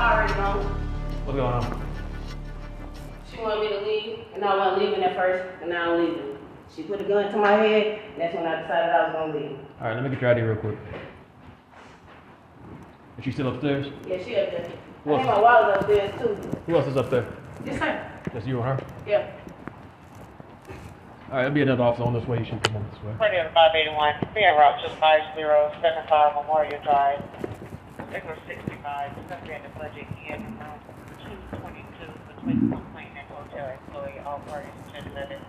What's going on? She wanted me to leave, and I wasn't leaving at first, and now I'm leaving. She put a gun to my head, and that's when I decided I was gonna leave. All right, let me get your ID real quick. Is she still upstairs? Yeah, she up there. Who I think else? my wallet's upstairs too. Who else is up there? Just her. Just you and her? Yeah. All right, there'll be another officer on this way. You should come on this way. Radio 581, be en route to 5075 Memorial Drive. Signal 65, it's going to be in the budget in room 222 between complaint and hotel employee. All parties attended at it.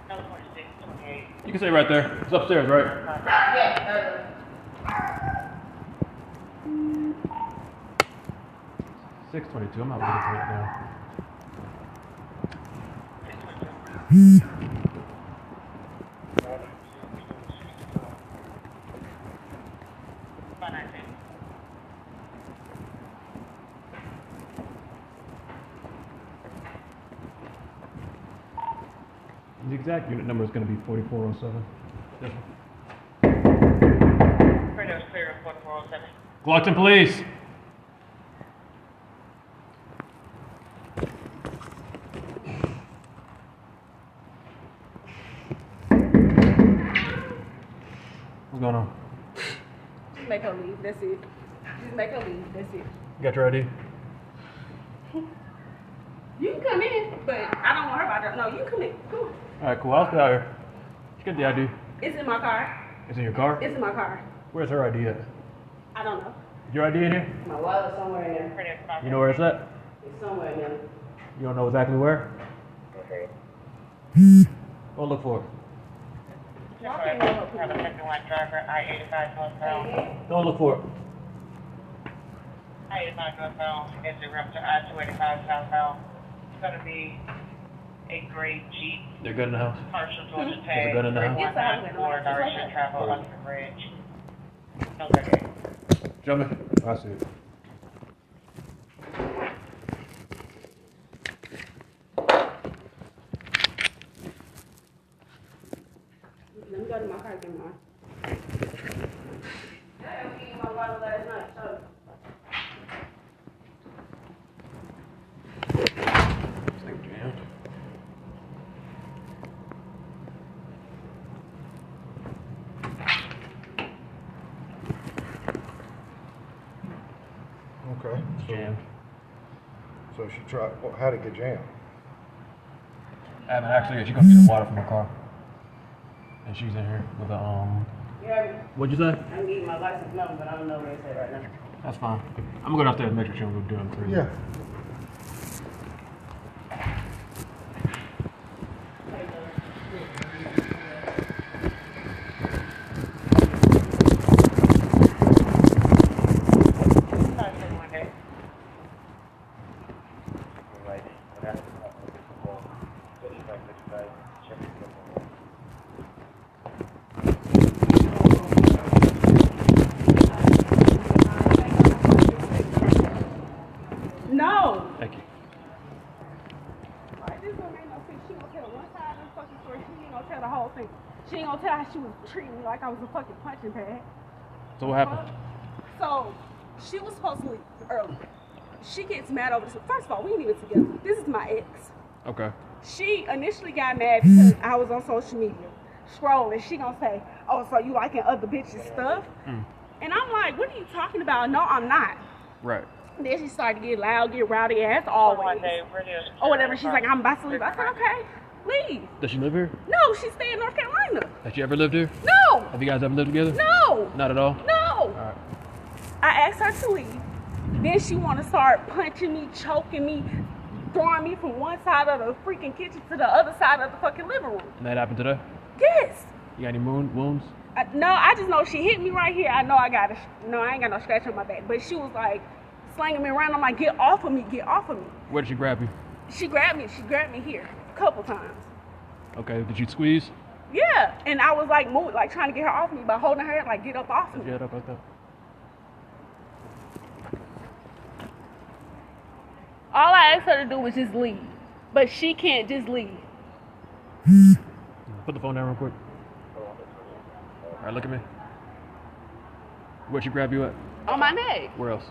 No 26, 28. You can stay right there. It's upstairs, right? Yeah. 622. I'm not looking for it now. The exact unit number is going to be 4407. This one. Radio's clear of 4407. Glockton Police. What's going on? Just make her leave. That's it. Just make her leave. That's it. You got your ID? You can come in, but I don't want her about that. No, you come in. Come on. All right, cool. I'll stay out here. Just get the ID. It's in my car. It's in your car? It's in my car. Where's her ID at? I don't know. Is your ID in here? My wallet's somewhere in there. Radio 581. You know where it's at? It's somewhere in there. You don't know exactly where? Okay. Go look for it. Walk in there, Have a 51 driver, I-85 northbound. Go look for it. I-85 northbound is a rep to I-285 southbound. It's going to be a gray Jeep, They're good in the house. partial Georgia There's a tag, gun in the house? 319 direction travel under the bridge. No 38. Jump in. I see it. Let me go to my car and get mine. Damn, we ate my wallet last night. So. This thing jammed. Okay. Jammed. So she tried. Well, how did it get jammed? I haven't actually. She comes to get water from her car. And she's in here with a, You heard me? What'd you say? I can give you my license number, but I don't know where it's at right now. That's fine. I'm gonna go downstairs and make sure she don't go doing crazy. Yeah. No! Thank you. Alright, this don't make no sense. She gonna tell one side of the fucking story. She ain't gonna tell the whole thing. She ain't gonna tell how she was treating me like I was a fucking punching bag. So what happened? So, she was supposed to leave early. She gets mad over this. First of all, we ain't even together. This is my ex. Okay. She initially got mad because I was on social media scrolling. She gonna say, oh, so you liking other bitches' stuff? And I'm like, what are you talking about? No, I'm not. Right. Then she started to get loud, get rowdy, as always. One day, radio's Or whatever. She's like, I'm about to leave. I said, okay, leave. Does she live here? No, she stay in North Carolina. Has she ever lived here? No, Have you guys ever lived together? no, Not at all? no. Alright. I asked her to leave. Then she want to start punching me, choking me, throwing me from one side of the freaking kitchen to the other side of the fucking living room. And that happened today? Yes. You got any wounds? No, I just know she hit me right here. I know I got no, I ain't got no scratch on my back. But she was like slanging me around. I'm like, get off of me, get off of me. Where did she grab you? She grabbed me here a couple times. Okay, did you squeeze? Yeah, and I was like moving, like trying to get her off me by holding her, like get up off Put me. your head up like that. All I asked her to do was just leave, but she can't just leave. Put the phone down real quick. All right, look at me. Where'd she grab you at? On my neck. Where else?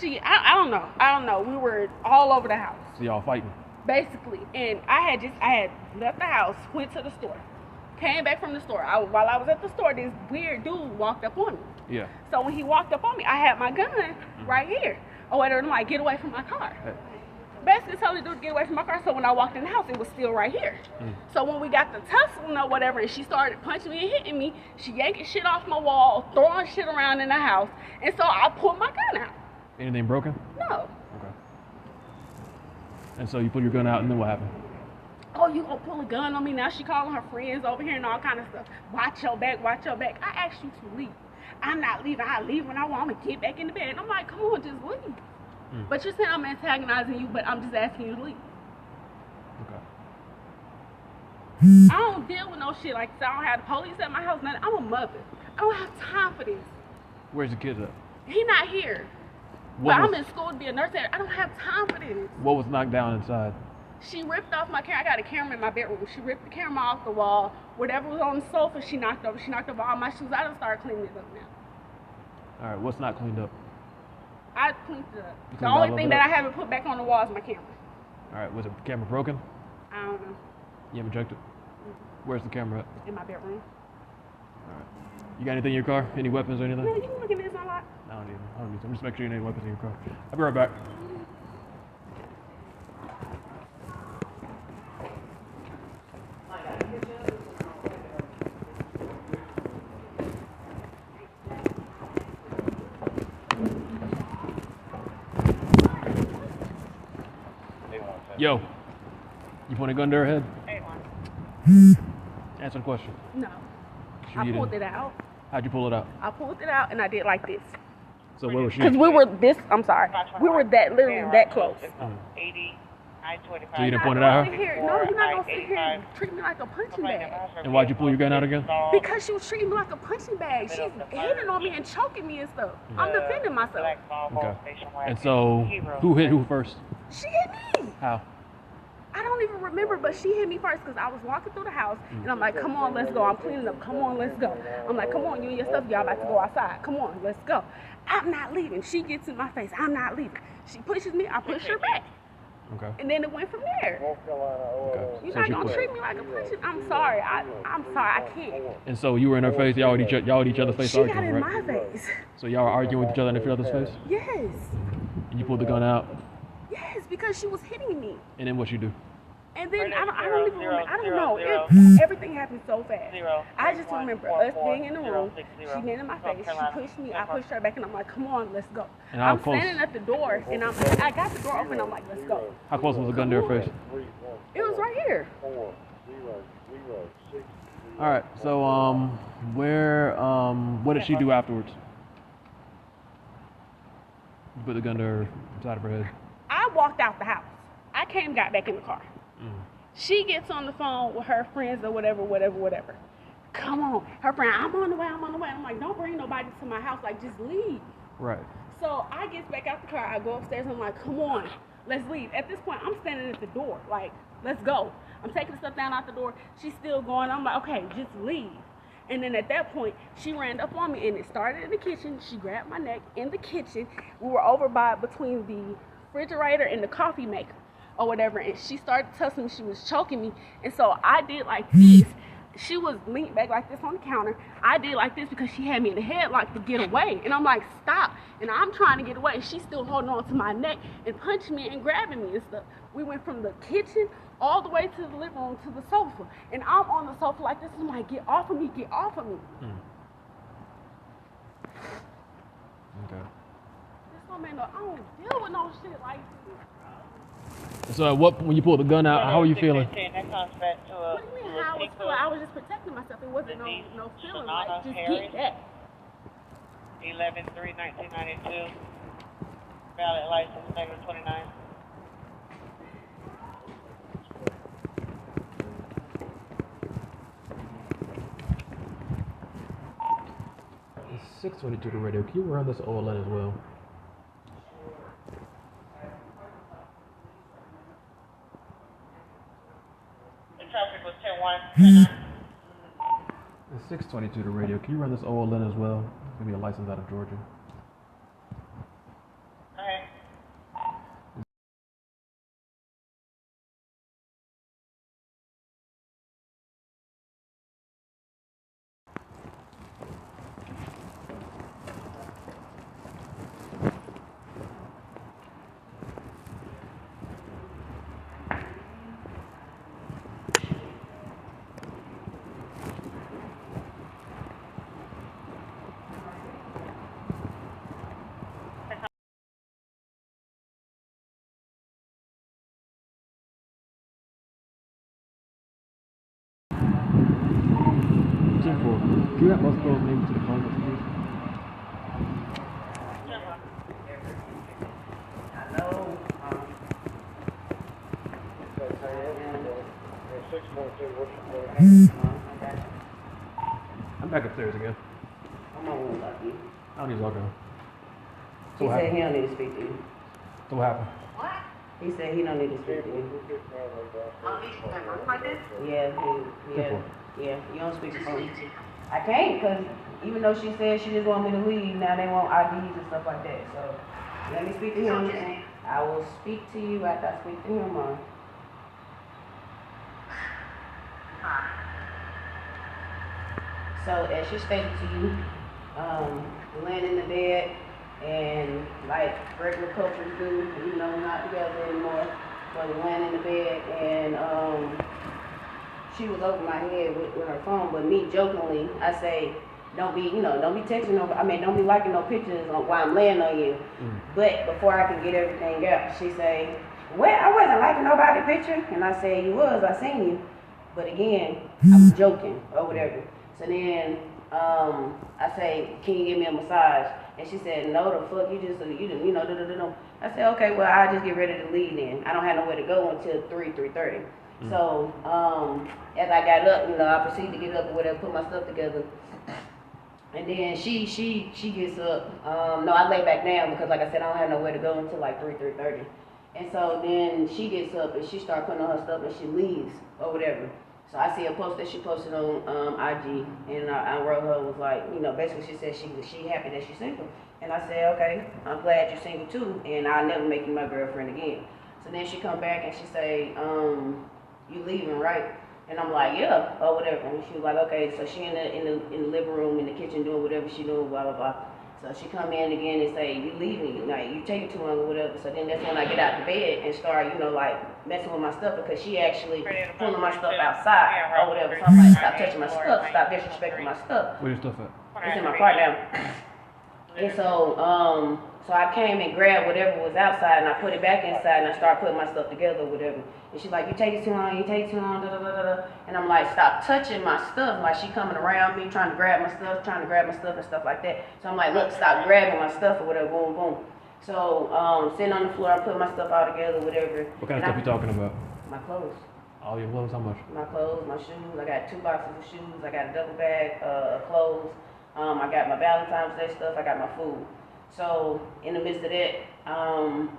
I don't know. I don't know. We were all over the house. So y'all fighting? Basically. And I had left the house, went to the store. Came back from the store. While I was at the store, this weird dude walked up on me. Yeah. So when he walked up on me, I had my gun right here. Oh, wait, I'm like, get away from my car. Hey. Basically told the dude to get away from my car. So when I walked in the house, it was still right here. So when we got the tussling or whatever, and she started punching me and hitting me, she yanking shit off my wall, throwing shit around in the house. And so I pulled my gun out. Anything broken? No. Okay. And so you pull your gun out, and then what happened? Oh, you gonna pull a gun on me? Now she calling her friends over here and all kind of stuff. Watch your back, watch your back. I asked you to leave. I'm not leaving. I leave when I want. I'm gonna get back in the bed. And I'm like, come on, just leave. But you're saying I'm antagonizing you, but I'm just asking you to leave. Okay. I don't deal with no shit like this. I don't have the police at my house, nothing. I'm a mother. I don't have time for this. Where's the kids at? He not here. But I'm in school to be a nurse. I don't have time for this. What was knocked down inside? She ripped off my camera. I got a camera in my bedroom. She ripped the camera off the wall. Whatever was on the sofa, she knocked over. She knocked over all my shoes. I done started cleaning it up now. All right, what's not cleaned up? I cleaned it up. The cleaned all only of thing it that up? I haven't put back on the wall is my camera. All right, was the camera broken? I don't know. You haven't checked it? Where's the camera at? In my bedroom. All right. You got anything in your car? Any weapons or anything? No, you can look at this a lot. I don't need them. I don't need them. Just make sure you have any weapons in your car. I'll be right back. Yo, you point a gun to her head? Answer the question. No. Sure I you pulled didn't. it out. How'd you pull it out? I pulled it out and I did like this. So where was she? Because we were this, I'm sorry. We were literally that close. 80, I-25. So you didn't point it at her? No, you're not going to sit here and treat me like a punching bag. And why'd you pull your gun out again? Because she was treating me like a punching bag. She's hitting on me and choking me and stuff. I'm defending myself. Okay. And so who hit who first? She hit me. How? I don't even remember, but she hit me first because I was walking through the house and I'm like, come on, let's go. I'm cleaning up. Come on, let's go. I'm like, come on, you and your stuff, y'all about to go outside. Come on, let's go. I'm not leaving. She gets in my face. I'm not leaving. She pushes me. I push her back. Okay. And then it went from there. Okay. You're So not she going to put- treat me like a punching. I'm sorry. I'm sorry. I can't. And so you were in her face. Y'all at each other's face She got arguing, in right? my face. So y'all were arguing with each other in each other's face. Yes. And you pulled the gun out. Yes, because she was hitting me. And then what you do? And then I don't even remember. I don't know. Everything happened so fast. I just remember us being in the room. She getting in my face. She pushed me. I pushed her back, and I'm like, "Come on, let's go." And how I'm close? standing at the door, and I got the door open. I'm like, "Let's go." How close was the gun to her face? It was right here. All right. So what did she do afterwards? You put the gun to her side of her head. I walked out the house. I came, got back in the car. She gets on the phone with her friends or whatever. Come on. Her friend, I'm on the way. I'm like, don't bring nobody to my house. Like, just leave. Right. So I get back out the car. I go upstairs. I'm like, come on, let's leave. At this point, I'm standing at the door. Like, let's go. I'm taking the stuff down out the door. She's still going. I'm like, okay, just leave. And then at that point, she ran up on me, and it started in the kitchen. She grabbed my neck in the kitchen. We were over by between the refrigerator and the coffee maker or whatever, and she started tussling me. She was choking me, and so I did like this. She was leaned back like this on the counter. I did like this because she had me in the headlock to get away, and I'm like, stop. And I'm trying to get away, and she's still holding on to my neck and punching me and grabbing me and stuff. We went from the kitchen all the way to the living room to the sofa, and I'm on the sofa like this. I'm like, get off of me, get off of me. Okay. This don't make no, I don't deal with no shit like this. So when you pulled the gun out, how are you feeling? That comes back to a, What do you mean how I was feeling? I was just protecting myself. It wasn't no feeling like, just get that. 11/3/1992. Valid license, negative 29. It's 622 to radio. Can you run this OLN as well? traffic was 10-1. It's 622 to radio. Can you run this OLN as well? It's gonna be a license out of Georgia. Okay. Ten four. Can you have both those names to the phone, please? I'm back upstairs again. I'm not gonna love you. I don't need to talk to him. He said he don't need to speak to you. So what happened? He said he don't need to speak to you. Yeah, yeah, you don't speak to phone. I can't, because even though she said she just want me to leave, now they want IDs and stuff like that. So let me speak to him. I will speak to you after I speak to him on. So as she stated to you, laying in the bed and like regular couples do, you know, not together anymore, but laying in the bed and she was over my head with her phone, but me jokingly, I say, don't be texting don't be liking no pictures while I'm laying on you. But before I can get everything out, she say, well, I wasn't liking nobody's picture. And I say, you was, I seen you. But again, I was joking or whatever. So then I say, can you give me a massage? And she said, no, the fuck, you know. I said, okay, well, I'll just get ready to leave then. I don't have nowhere to go until 3:30. So as I got up, I proceeded to get up or whatever, put my stuff together. And then she gets up. No, I lay back down because, like I said, I don't have nowhere to go until like 3:30. And so then she gets up and she starts putting on her stuff and she leaves or whatever. So I see a post that she posted on IG, and I wrote her, was like, basically she said she happy that she's single. And I said, okay, I'm glad you're single too, and I'll never make you my girlfriend again. So then she come back and she say, you leaving, right? And I'm like, yeah, or whatever. And she was like, okay. So she in the living room, in the kitchen, doing whatever she doing, blah blah blah. So she come in again and say, you leaving, like you taking too long or whatever. So then that's when I get out the bed and start, like messing with my stuff, because she actually pulling my stuff outside or whatever. So I'm like, stop touching my stuff, stop disrespecting my stuff. Where's your stuff at? It's in my car now. And so, so I came and grabbed whatever was outside and I put it back inside and I started putting my stuff together or whatever. And she's like, you take it too long, da da da da. And I'm like, stop touching my stuff. Like she coming around me, trying to grab my stuff and stuff like that. So I'm like, look, stop grabbing my stuff or whatever, boom, boom. So, sitting on the floor, I put my stuff all together, whatever. What kind of stuff you talking about? My clothes. All your clothes? How much? My clothes, my shoes. I got 2 boxes of shoes. I got a duffel bag of clothes. I got my Valentine's Day stuff. I got my food. So in the midst of that, I'm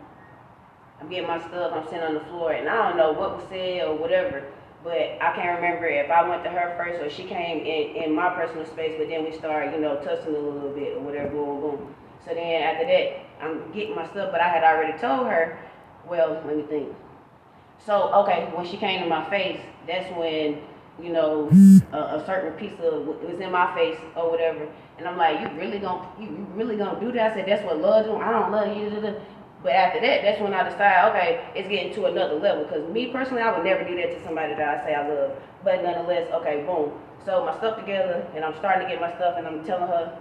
getting my stuff. I'm sitting on the floor, and I don't know what was said or whatever. But I can't remember if I went to her first or she came in my personal space. But then we started, tussling a little bit or whatever. Boom, boom. So then after that, I'm getting my stuff. But I had already told her. Well, let me think. So okay, when she came to my face, that's when a certain piece of it was in my face or whatever, and I'm like, you really gonna do that? I said, that's what love do. I don't love you. But after that, that's when I decided, okay, it's getting to another level. Because me personally, I would never do that to somebody that I say I love. But nonetheless, okay, boom. So my stuff together, and I'm starting to get my stuff, and I'm telling her,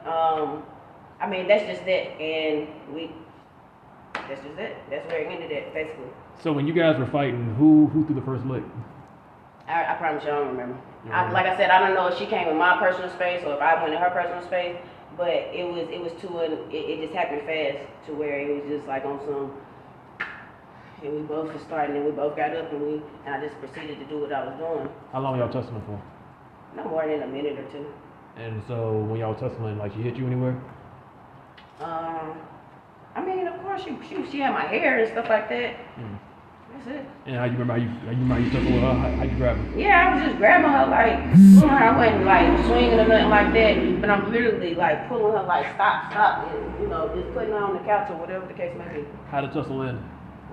that's just that, and that's just it. That's where it ended at, basically. So when you guys were fighting, who threw the first lick? I promise you, I don't remember. Like I said, I don't know if she came in my personal space or if I went in her personal space, but it just happened fast to where it was just like on some, and we both was starting and we both got up and I just proceeded to do what I was doing. How long y'all tussling for? No more than a minute or two. And so when y'all tussling, like she hit you anywhere? Of course she had my hair and stuff like that. That's it. And how you remember how you took her? How you grab her? Yeah, I was just grabbing her, like, pulling her. I wasn't, like, swinging or nothing like that. But I'm literally, like, pulling her, like, stop. And, you know, just putting her on the couch or whatever the case may be. How did tussle end?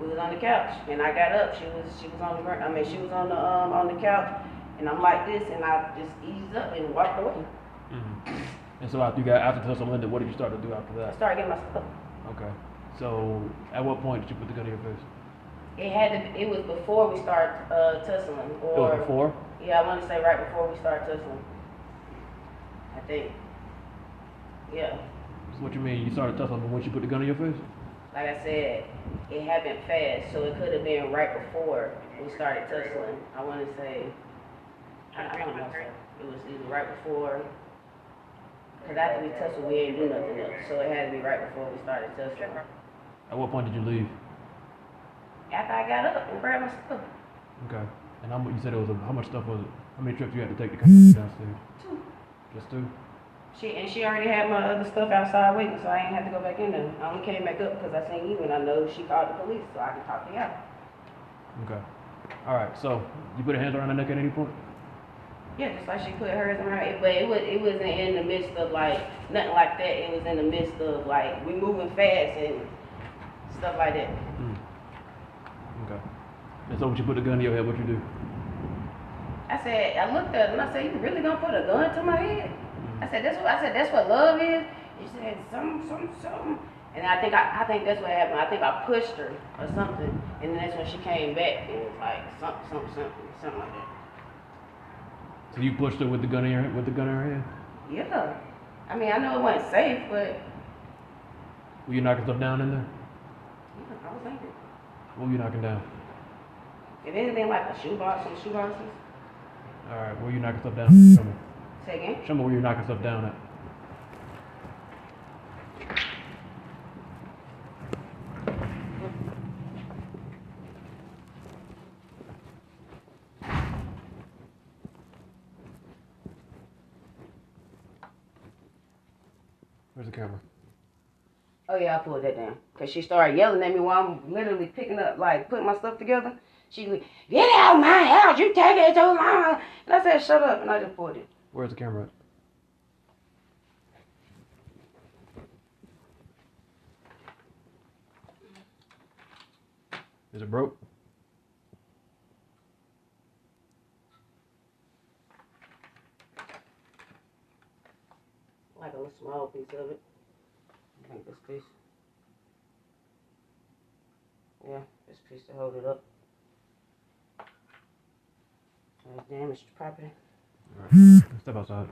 We was on the couch, and I got up. She was on the ground. I mean, she was on the couch, and I'm like this, and I just eased up and walked away. Mm-hmm. And so after tussle ended, what did you start to do after I that? started getting my stuff. Okay. So at what point did you put the gun in your face? It was before we started tussling. It was before? Yeah, I want to say right before we started tussling. I think. Yeah. So what you mean? You started tussling, but once you put the gun in your face? Like I said, it happened fast, so it could have been right before we started tussling. I want to say, I don't know, sir. It was either right before, because after we tussled, we didn't do nothing else. So it had to be right before we started tussling. At what point did you leave? After I got up and grabbed my stuff. Okay. And you said how much stuff was it? How many trips you had to take to come downstairs? 2. Just 2? She already had my other stuff outside waiting, so I ain't had to go back in there. I only came back up because I seen you, and I know she called the police, so I can talk to y'all. Okay. All right. So you put your hands around her neck at any point? Yeah, just like she put hers on her. But it wasn't in the midst of like nothing like that. It was in the midst of like we moving fast and stuff like that. Mm. Okay. And so when you put the gun in your head, what you do? I looked at her and I said, "You really gonna put a gun to my head?" I said, "That's what love is." She said, "Something." And I think that's what happened. I think I pushed her or something, and then that's when she came back and it was like something like that. So you pushed her with the gun in her hand? Yeah. I mean, I know it wasn't safe, but Were you knocking stuff down in there? yeah, I was thinking. What were you knocking down? If anything like a shoebox, some shoeboxes. All right. Where were you knocking stuff down? Show me. Say again. Show me where you're knocking stuff down at. Where's the camera? Oh yeah, I pulled that down. Cause she started yelling at me while I'm literally picking up, like putting my stuff together. She went, "Get out of my house, you take it too long." And I said, "Shut up," and I just pulled it. Where's the camera at? Is it broke? Like a little small piece of it. I think this piece. Yeah, this piece to hold it up. Damaged property. All right. Step outside.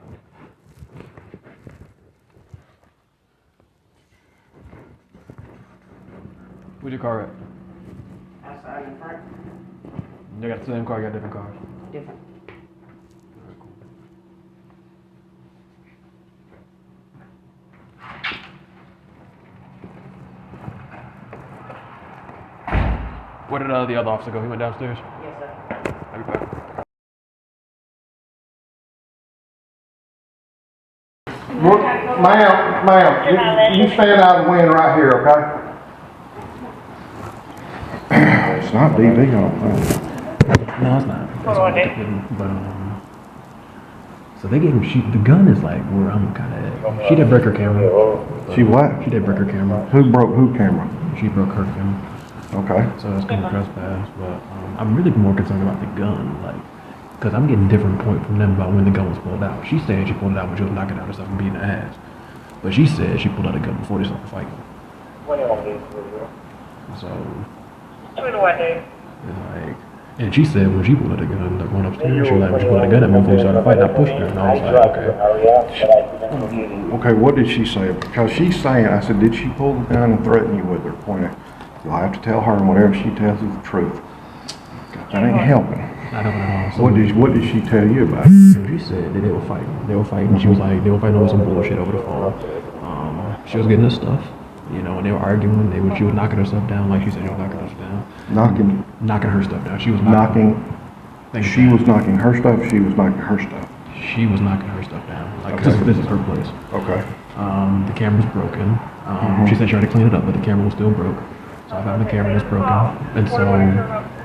Where's your car at? Outside in front. You got the same car, you got different cars. Different. Where did the other officer go? He went downstairs? Yes, sir. I'll be back. Ma'am, you stand out and win right here, okay? It's not DV, I don't think. No, it's not. What do I do? But, so they gave him, the gun is like where I'm kind of at. She did break her camera. She what? She did break her camera. Who broke who camera? She broke her camera. Okay. So it's kind of trespass, but I'm really more concerned about the gun, like, because I'm getting a different point from them about when the gun was pulled out. She's saying she pulled it out when she was knocking out her stuff and beating her ass, but she said she pulled out a gun before they started fighting. So What do I do? it's like, and she said when she pulled out a gun, like going upstairs, she was like, when she pulled out a gun at me before we started fighting, I pushed her, and I was like, okay. Okay, what did she say? Because she's saying, I said, did she pull the gun and threaten you with her? Pointing. You'll have to tell her, and whatever she tells you the truth. That ain't helping. I don't know. So What did she tell you about it? She said that they were fighting. They were fighting. She was like, they were fighting over some bullshit over the phone. She was getting this stuff, you know, and they were arguing. She was knocking her stuff down, like she said she was knocking her stuff down. Knocking her stuff down. She was knocking. She was knocking her stuff. She was knocking her stuff. She was knocking her stuff down. Like this is her place. Okay. The camera's broken. She said she tried to clean it up, but the camera was still broke. So I found the camera that's broken, and so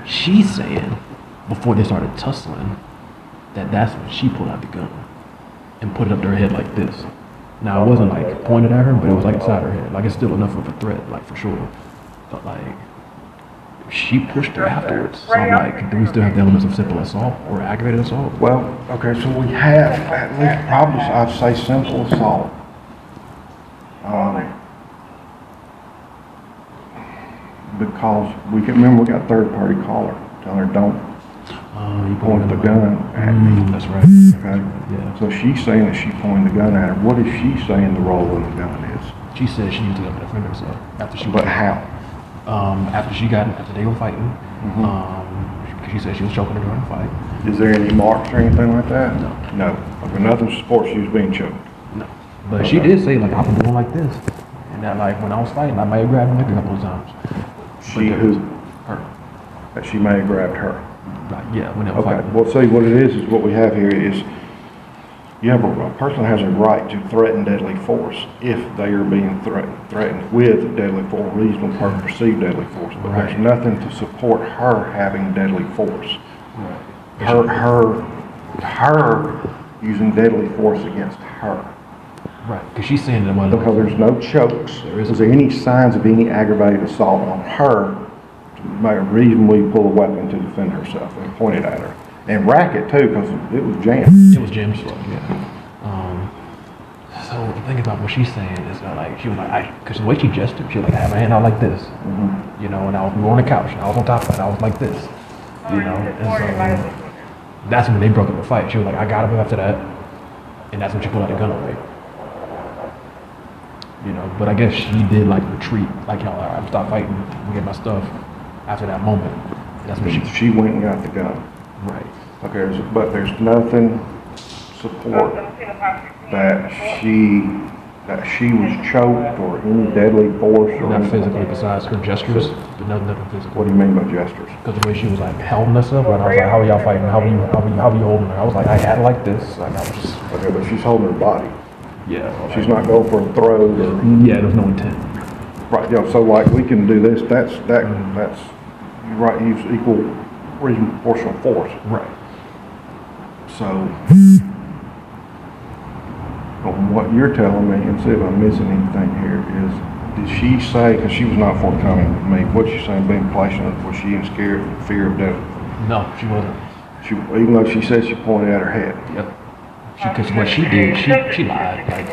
She's saying, before they started tussling, that's when she pulled out the gun and put it up to her head like this. Now, it wasn't like pointed at her, but it was like inside her head. Like, it's still enough of a threat, like, for sure. But, like, she pushed her afterwards. So I'm like, do we still have the elements of simple assault or aggravated assault? Well, okay, so we have at least probably, I'd say simple assault. Because we can remember we got third-party caller telling her don't You point the gun at me. That's right. Okay? Yeah. So she's saying that she pointed the gun at her. What is she saying the role of the gun is? She said she used the gun to defend herself after she was. But how? After they were fighting, she said she was choking her during the fight. Is there any marks or anything like that? No. No. Okay, nothing to support she was being choked. No. But she did say, like, I've been doing like this. And that, like, when I was fighting, I may have grabbed him a couple of times. She who? Her. That she may have grabbed her. Right, yeah, when they were Okay, fighting. well, see, what it is what we have here is you have a person has a right to threaten deadly force if they are being threatened with deadly force, reasonable person perceived deadly force. But there's nothing to support her having deadly force. Right. Her using deadly force against her. Right, because she's saying that Because there's no chokes. Is there any signs of any aggravated assault on her to make her reasonably pull a weapon to defend herself and point it at her? And rack it too, because it was jammed. It was Jim's fault, yeah. So the thing about what she's saying is that, like, she was like, because the way she gestured, she was like, I have my hand out like this, you know, and we were on the couch, and I was on top of it, I was like this, you know, and so that's when they broke up the fight. She was like, I got him after that, and that's when she pulled out the gun on me. You know, but I guess she did, like, retreat, like, you know, all right, stop fighting, we get my stuff after that moment. That's when She went and got the gun. right. Okay, but there's nothing support that she was choked or any deadly force or Not anything. physically, besides her gestures, but nothing physical. What do you mean by gestures? Because the way she was like holding us up, and I was like, how are y'all fighting? How are you holding her? I was like, I had her like this. Like, I was just, Okay, but she's holding her body. yeah. She's not going for a throw or, Yeah, there's no intent. right, you know, so like we can do this, that's, you're right, use equal reasonable proportional force. Right. So, from what you're telling me, and see if I'm missing anything here, is, did she say, because she was not forthcoming with me, what you saying being placed on, was she in fear of death? No, she wasn't. She, even though she said she pointed at her head. Yep. Because what she did, she lied. Like,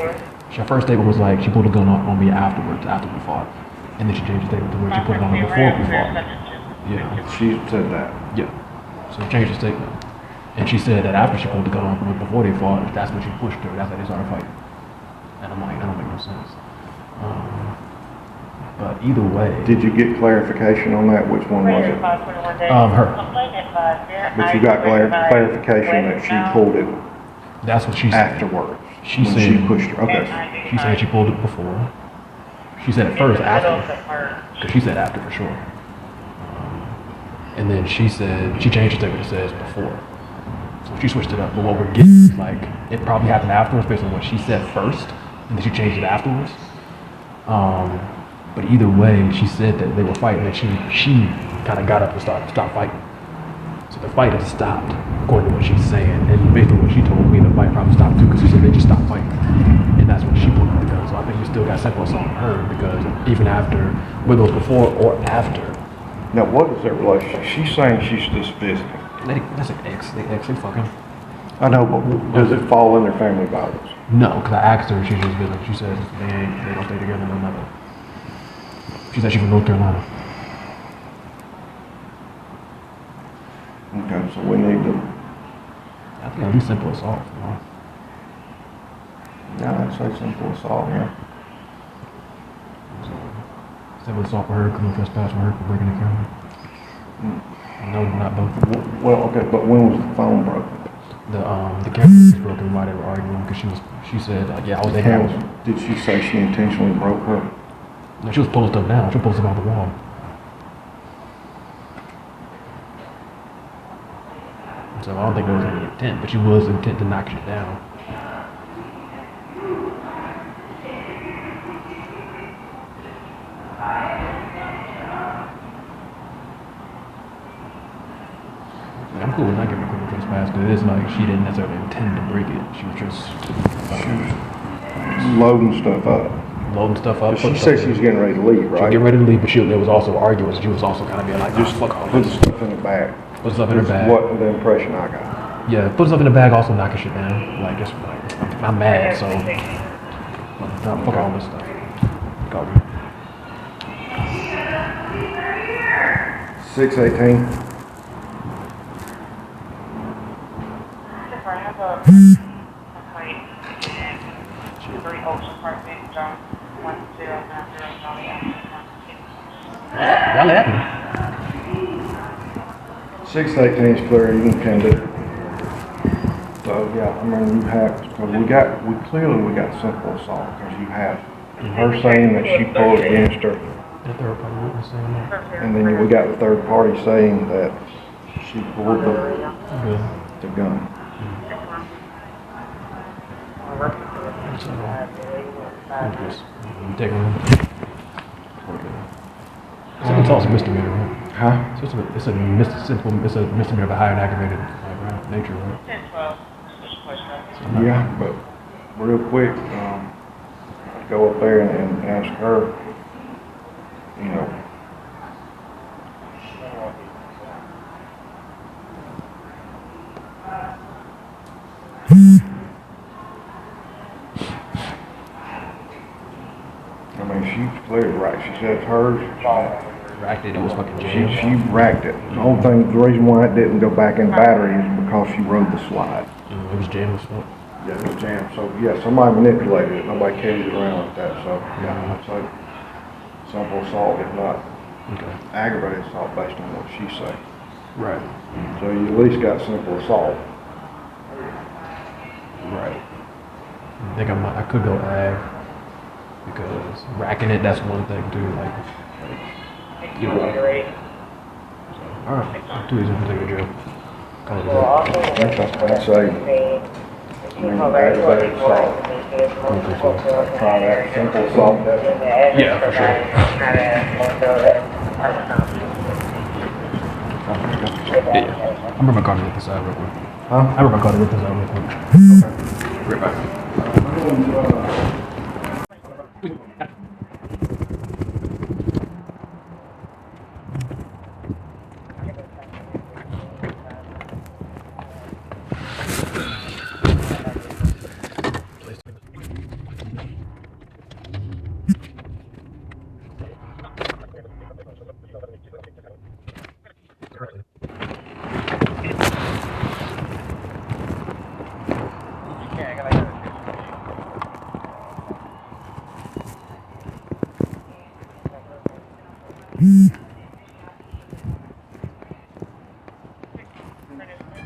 her first statement was like, she pulled a gun on me afterwards, after we fought. And then she changed the statement to where she put it on her before we fought. Yeah. She said that. Yeah. So she changed the statement. And she said that after she pulled the gun on her before they fought, that's when she pushed her. That's how they started fighting. And I'm like, that don't make no sense. But either way. Did you get clarification on that? Which one was it? Her. But you got clarification that she pulled it That's what she said. afterwards. She when said she pushed her. Okay. She said she pulled it before. She said it first after. Because she said after for sure. And then she said, she changed the statement, it says before. So she switched it up. But what we're getting is like, it probably happened afterwards based on what she said first. And then she changed it afterwards. But either way, she said that they were fighting and she kind of got up and stopped fighting. So the fight had stopped, according to what she's saying. And based on what she told me, the fight probably stopped too because she said they just stopped fighting. And that's when she pulled out the gun. So I think we still got simple assault on her because even after, whether it was before or after. Now, what is their relationship? She's saying she's just visiting. That's an ex. They fucking. I know, but does it fall in their family violence? No, because I asked her, she's just visiting. She says they don't stay together, no nothing. She said she's from North Carolina. Okay, so we need to. I think at least simple assault. You know? Yeah, I'd say simple assault, yeah. So, simple assault for her, criminal trespass for her for breaking the camera. No, not both. Well, okay, but when was the phone broken? The camera was broken while they were arguing because she said, yeah, I was there. Did she say she intentionally broke her? No, she was pulling stuff down. She was pulling stuff off the wall. So I don't think there was any intent, but she was intent to knock shit down. Like, I'm cool with not giving a criminal trespass because it isn't like she didn't necessarily intend to break it. She was just Loading stuff up. loading stuff up. She said she was getting ready to leave, She was right? getting ready to leave, but there was also arguing. She was also kind of being like, Just fuck all put the this. stuff in the bag. Put stuff in her That's bag. what the impression I got. Yeah, put stuff in the bag, also knocking shit down. Like, just like, I'm mad, so fuck all this stuff. Call me. 618. I have a complaint in 3 Oaks Apartment, John 1090 Valley Y'all laughing. 618 is clear, you can do it. So, yeah, I mean, you have, because we got simple assault, because you have her saying that she pulled against her, The third party witness saying that. and then we got the third party saying that she pulled the gun. You take one. Simple assault's a misdemeanor, right? Huh? So it's a misdemeanor of a higher and aggravated nature, right? 1012, Mr. Question. Yeah, but real quick, go up there and ask her, you know, I mean, she's clearly right. She said it's hers. Racked it was fucking She jammed. racked it. The whole thing, the reason why it didn't go back in battery is because she rode the slide. It was jammed as fuck. Yeah, it was jammed. So, yeah, somebody manipulated it. Nobody carries it around like that. So, yeah, I'd say simple assault, if not Okay. aggravated assault based on what she said. Right. So you at least got simple assault. Right. I think I could go ag because racking it, that's one thing too. Like you know. So, all right. I'm too easy to take a jail. Call it a day. I'd say aggravated assault. Try that simple assault. Yeah, for sure. Yeah. I'm bring my car to get this out real quick. Huh? I bring my car to get this out real quick. Right back.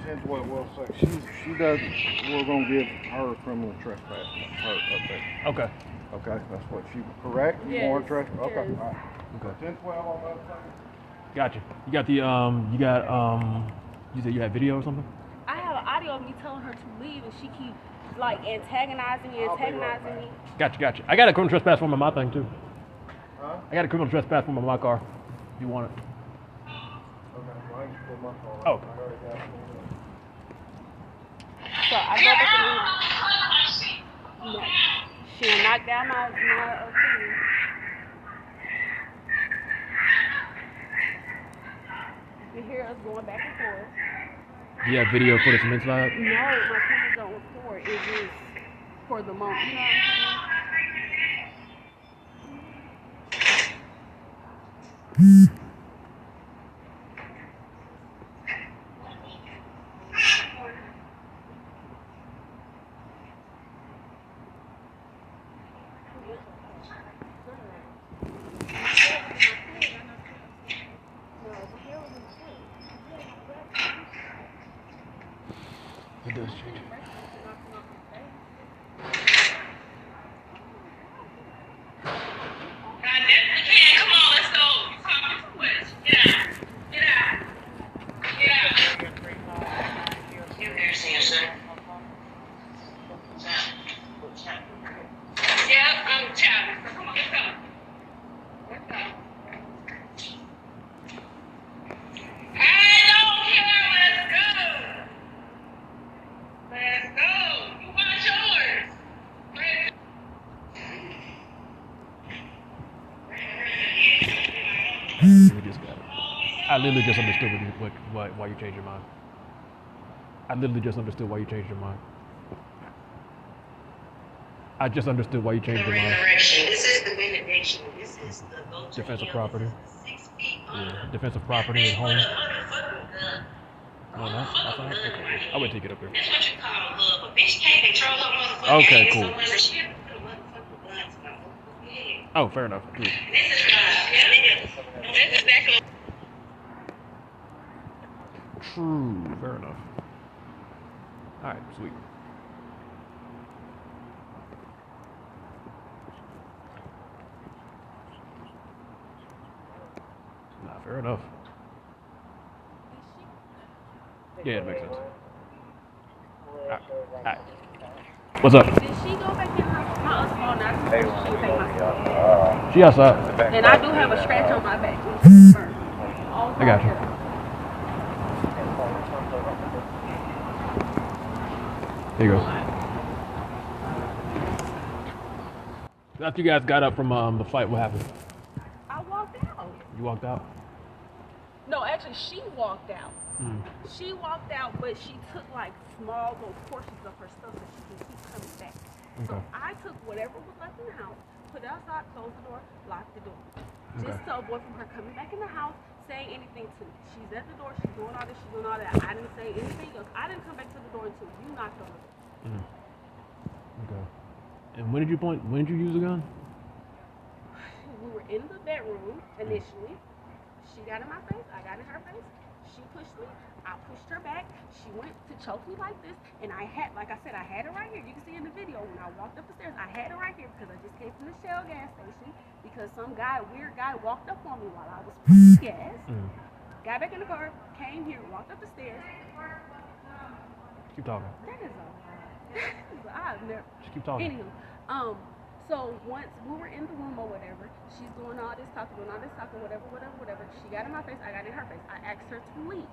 That's what we'll say. She does, we're gonna give her a criminal trespass, her up there. Okay. Okay, that's what she, correct? You want her trespass? Okay, Yes. all right. Okay. 1012 on the other side. Gotcha. You got the you said you had video or something? I have an audio of me telling her to leave, and she keeps like antagonizing me. Gotcha. I got a criminal trespass form on my thing too. Huh? I got a criminal trespass form on my car. If you want it. Okay, well, I can pull my phone. Oh. I already got it. So I go back and no, she'll knock down my thing. You can hear us going back and forth. Do you have video footage from inside? No, my cameras don't record. It's just for the moment. You know what I'm saying? It does change. Come on, let's go. You're talking too much. Get out. Get out. Get out. You're there, sir. Yeah, I'm chatting. So come on, let's go. Let's go. I don't care. Let's go. I literally just understood why you changed your mind. I literally just understood why you changed your mind. I just understood why you changed your mind. This is the benediction. This is the go to Defensive hell. property. This is 6 feet Yeah, defensive property and home. Motherfucking gun. No, that's fine. Okay. I would take it up there. That's what you call love. A bitch can't control her motherfucking Okay, ass cool. so much that she have to put a motherfucking gun to my motherfucking head. Oh, fair enough. Good. This is this is exactly. True. Fair enough. All right, sweet. Nah, fair enough. Yeah, it makes sense. Alright. What's up? Did she go back in my other phone? Now she was taking my phone. She outside. And I do have a scratch on my back. I got you. Here you go. After you guys got up from the fight, what happened? I walked out. You walked out? No, actually, she walked out. Mm. She walked out, but she took like small little portions of her stuff so she can keep coming back. So Okay. I took whatever was left in the house, put it outside, closed the door, locked the door. Okay. Just to avoid from her coming back in the house, saying anything to me. She's at the door, she's doing all this, she's doing all that. I didn't say anything else. I didn't come back to the door until you knocked on the door. Mm. Okay. And when did you use the gun? We were in the bedroom initially. She got in my face, I got in her face. She pushed me, I pushed her back. She went to choke me like this, and I had, like I said, I had it right here. You can see in the video when I walked up the stairs, I had it right here because I just came from the Shell gas station because some weird guy walked up on me while I was pumping gas. Mm. Got back in the car, came here, walked up the stairs. Keep talking. That is a I've never. Just keep talking. Anywho, so once we were in the room or whatever, she's doing all this talking, whatever. She got in my face, I got in her face. I asked her to leave.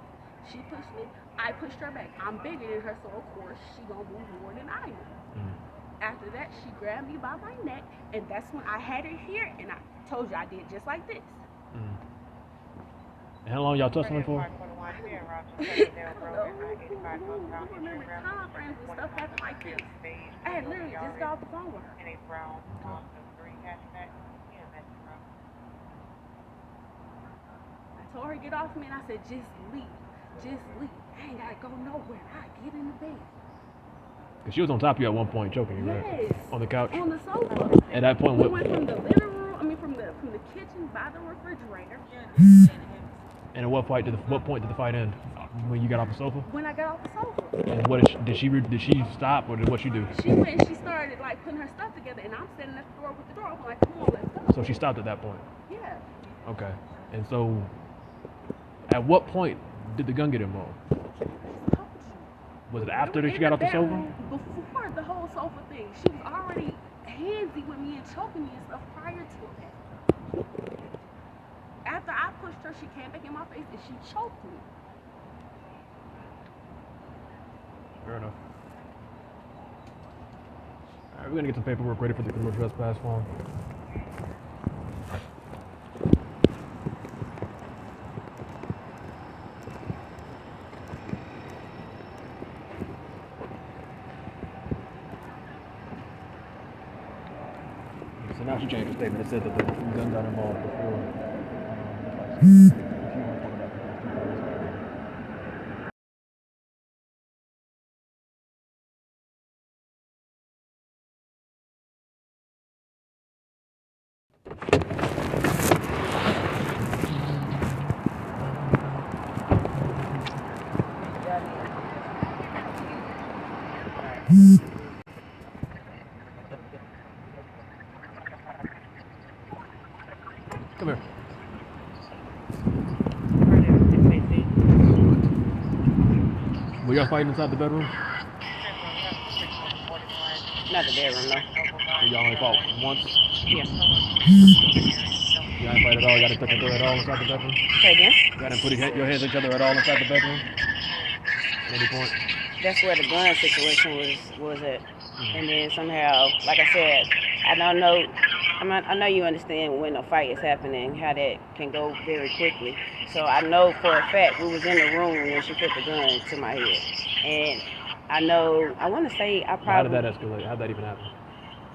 She pushed me, I pushed her back. I'm bigger than her, so of course she gonna move more than I do. Mm. After that, she grabbed me by my neck, and that's when I had her here, and I told you I did just like this. Mm. And how long y'all tussling for? I don't know. I don't remember time frames and stuff happened like this. I had literally just got off the phone with her. I told her to get off me, and I said, just leave. Just leave. I ain't gotta go nowhere. I get in the bed. Cause she was on top of you at one point, choking you, right? Yes. On the couch. On the sofa. At that point, We what? went from the living room. From the kitchen by the refrigerator. And at what point did the fight end? When you got off the sofa? When I got off the sofa. And what did she stop, or did what she do? She went and she started like putting her stuff together, and I'm standing at the door with the door open, like, come on, let's go. So she stopped at that point. Yeah. Okay. And so, at what point did the gun get involved? I told you. Was it after that she got off the sofa? Before the whole sofa thing. She was already handsy with me and choking me and stuff prior to that. After I pushed her, she came back in my face and she choked me. Fair enough. Alright, we're gonna get some paperwork ready for the criminal trespass form. So now she changed her statement. It said that the gun got involved before. Come here. Were y'all fighting inside the bedroom? Not the bedroom, no. So y'all only fought once? Yeah. Y'all didn't fight at all? Y'all didn't touch each other at all inside the bedroom? Say again? Y'all didn't put your hands on each other at all inside the bedroom? At any point? That's where the gun situation was at. And then somehow, like I said, I don't know. I know you understand when a fight is happening, how that can go very quickly. So I know for a fact we was in the room when she put the gun to my head. And I know, I want to say I How did probably... that escalate? How did that even happen?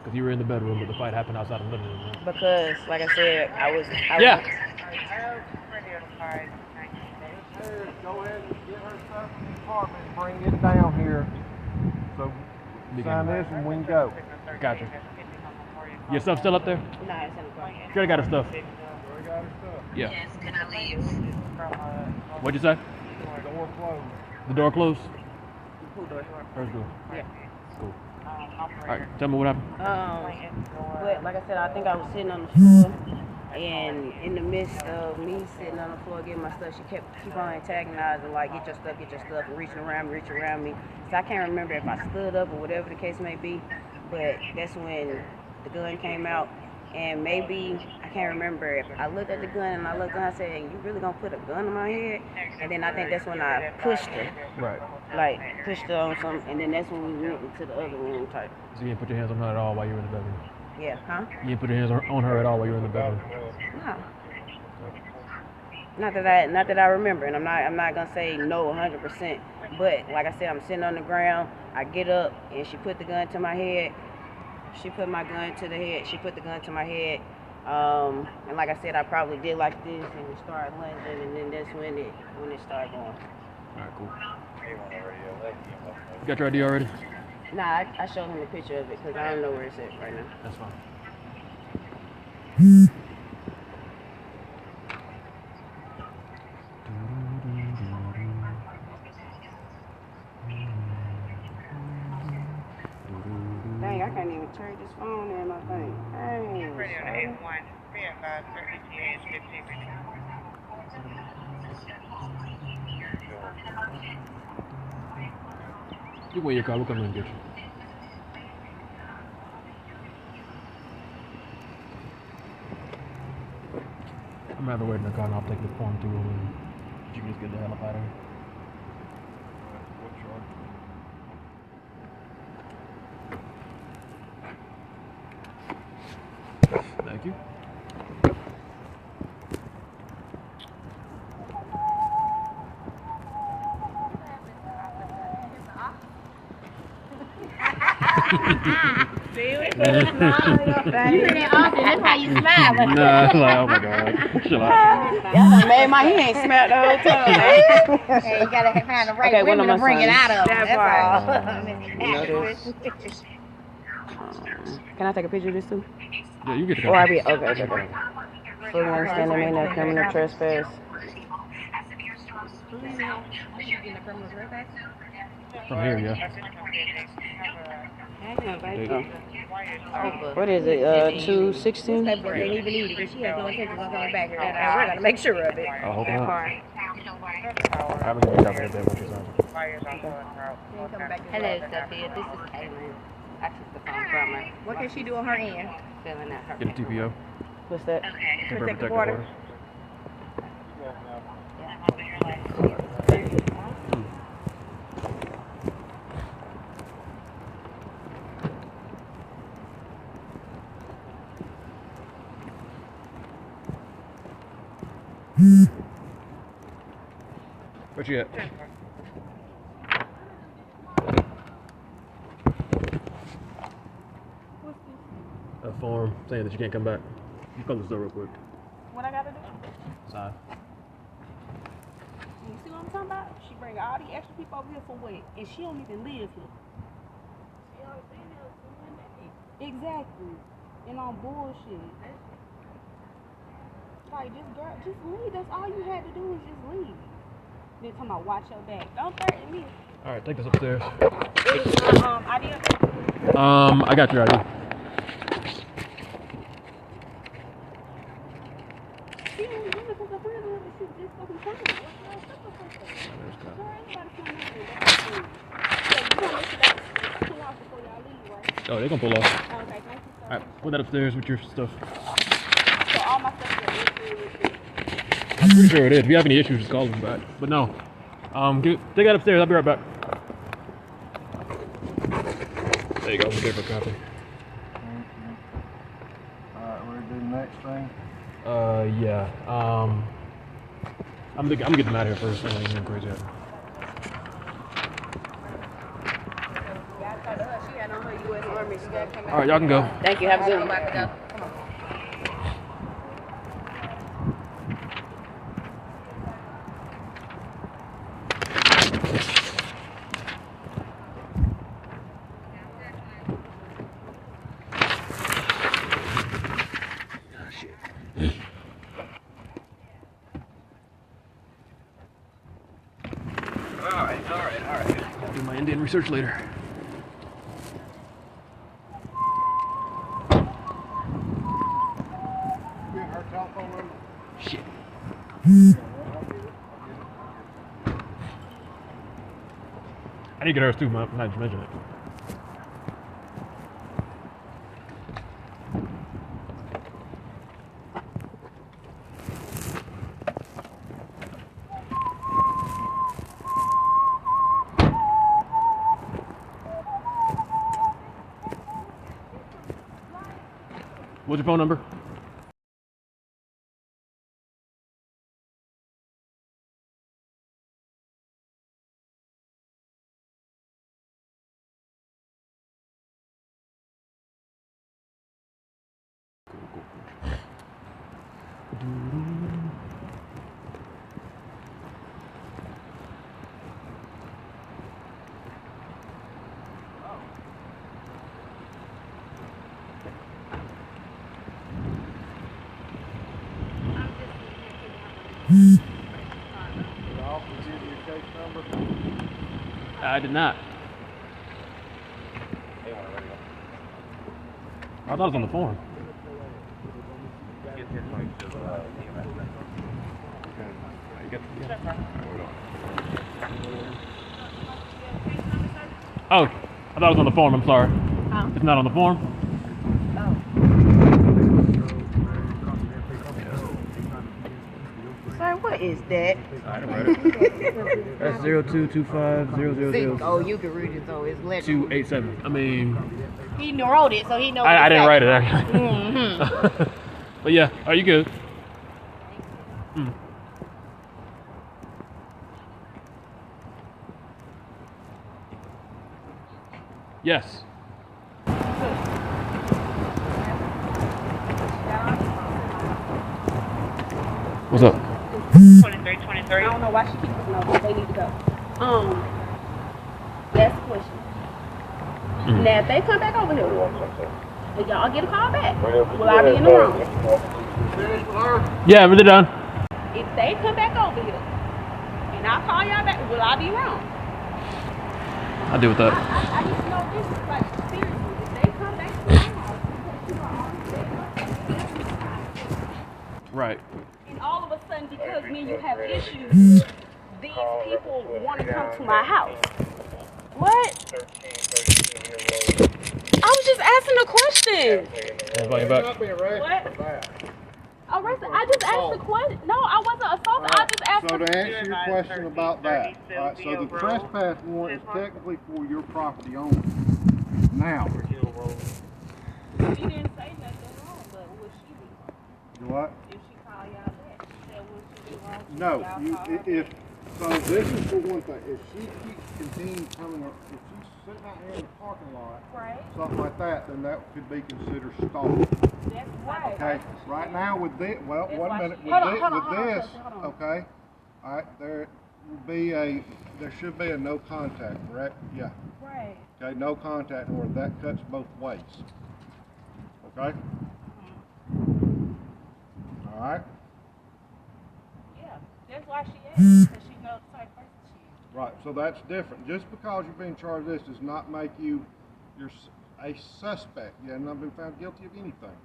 Because you were in the bedroom, but the fight happened outside of the living room, right? Because, like I said, I was... Yeah. Go ahead and get her stuff in the apartment and bring it down here. So sign this and we can go. Gotcha. Your stuff still up there? No, it's in the car. Sure got her stuff. Yeah. Yes, can I leave? What'd you say? Door closed. The door closed? Who door? First door. Yeah. Cool. Alright, tell me what happened. But like I said, I think I was sitting on the floor, and in the midst of me sitting on the floor getting my stuff, she keep on antagonizing, like, get your stuff, and reaching around me. So I can't remember if I stood up or whatever the case may be, but that's when the gun came out, and maybe, I can't remember if I looked at the gun and I looked and I said, you really gonna put a gun on my head? And then I think that's when I pushed her. Right. Like, pushed her on something, and then that's when we went into the other room type. So you didn't put your hands on her at all while you were in the bedroom? Yeah, huh? You didn't put your hands on her at all while you were in the bedroom? No. Not that I remember, and I'm not gonna say no 100%. But like I said, I'm sitting on the ground. I get up, and she put the gun to my head. She put my gun to the head. She put the gun to my head. And like I said, I probably did like this, and it started lunging, and then that's when it started going. Alright, cool. You got your ID already? Nah, I showed him a picture of it because I don't know where it's at right now. That's fine. Dang, I can't even turn this phone in, I think. Dang. Radio to 81, be advised, their ETA is 15 minutes. You wait your car, we'll come in and get you. I'm rather wait in the car and I'll take the form through and you can just get the hell up out of here. Thank you. See, we You hear that often, that's how you smiling. Nah, it's like, oh my god. Chill out. Y'all done made my he ain't smelled the whole time. Hey, you gotta find the right Okay, one of women to my bring it sons. out of them. That's That's all. Can I take a picture of this too? Yeah, you get the Or I car. be okay. Full understanding me no criminal trespass. From here, yeah. What is it? 216? That boy didn't even need it, and she has no intentions on coming back here. And we're gonna make sure of it. I hope not. I'm gonna get over there with you, son. Hello, Sophia. This is Kaylin. I took the phone from her. What can she do on her end? Filling out her. Get a TPO. What's that? Temporary Protective protective order. order. Where you at? A form saying that you can't come back. You close the door real quick. What I gotta do? Sign. You see what I'm talking about? She bring all these extra people over here for what? And she don't even live here. She only been here for 1 day. Exactly. And on bullshit. Like, this girl, just leave. That's all you had to do is just leave. Then talking about watch your back. Don't threaten me. Alright, take this upstairs. Is my ID up there? I got your ID. She don't even look like a friend of hers. She's just fucking fine. What's wrong? Girl, ain't nobody coming over. That's the thing. So you gonna make sure that pull off before y'all leave, right? Oh, they're gonna pull off. Okay, thank you so much. Alright, put that upstairs with your stuff. So all my stuff is in with you. I'm pretty sure it is. If you have any issues, just call them back. But no. Take that upstairs. I'll be right back. There you go. We'll for a copy. Alright, we're gonna do the next thing. Yeah. I'm getting them out of here first. I ain't going crazy. All right, y'all can go. Thank you. Have a good one. All right. I'll do my Indian research later. Shit. I need to get hers too, not to mention it. What's your phone number? I did not. I thought it was on the form. Oh, I thought it was on the form. I'm sorry. Huh? It's not on the form. Sir, what is that? I don't write it. That's 0225000287. Oh, you can read it, so it's legible. I mean, He wrote it, so he knows. I didn't write it actually. Mm-hmm. But yeah, are you good? Mm. Yes. What's up? 2323. I don't know why she keeps putting over. They need to go. That's the question. Now, if they come back over here, will y'all get a call back? Will I be in the wrong? Yeah, we're done. If they come back over here and I call y'all back, will I be wrong? I'll deal with that. I need to know this. Like, seriously, if they come back to my house, because you are on Right. and all of a sudden, because me and you have issues, these people want to come to my house. What? I was just asking a question. What? Arrested? I just asked a question. No, I wasn't assaulted. I just asked So a to answer your question about that, alright, so the trespass warrant is technically for your property only. Now, She didn't say nothing wrong, but would she be wrong? you what? If she call y'all back, she said would she be wrong? No, Y'all you, call her if, back? so this is for one thing, if she keeps continuing coming up, if she's sitting out here in the parking lot, Right. something like that, then that could be considered stalking. That's right. Okay, right now with this, well, That's one why minute, she- with Hold on, this, hold on, with hold on, this, Chelsea, hold on. okay, alright, there should be a no contact, correct? Yeah, Right. okay, no contact order, that cuts both ways. Okay? Alright, Yeah. That's why she asked, because she knows the type of person she is. right, so that's different. Just because you're being charged this does not make you, a suspect. You have not been found guilty of anything.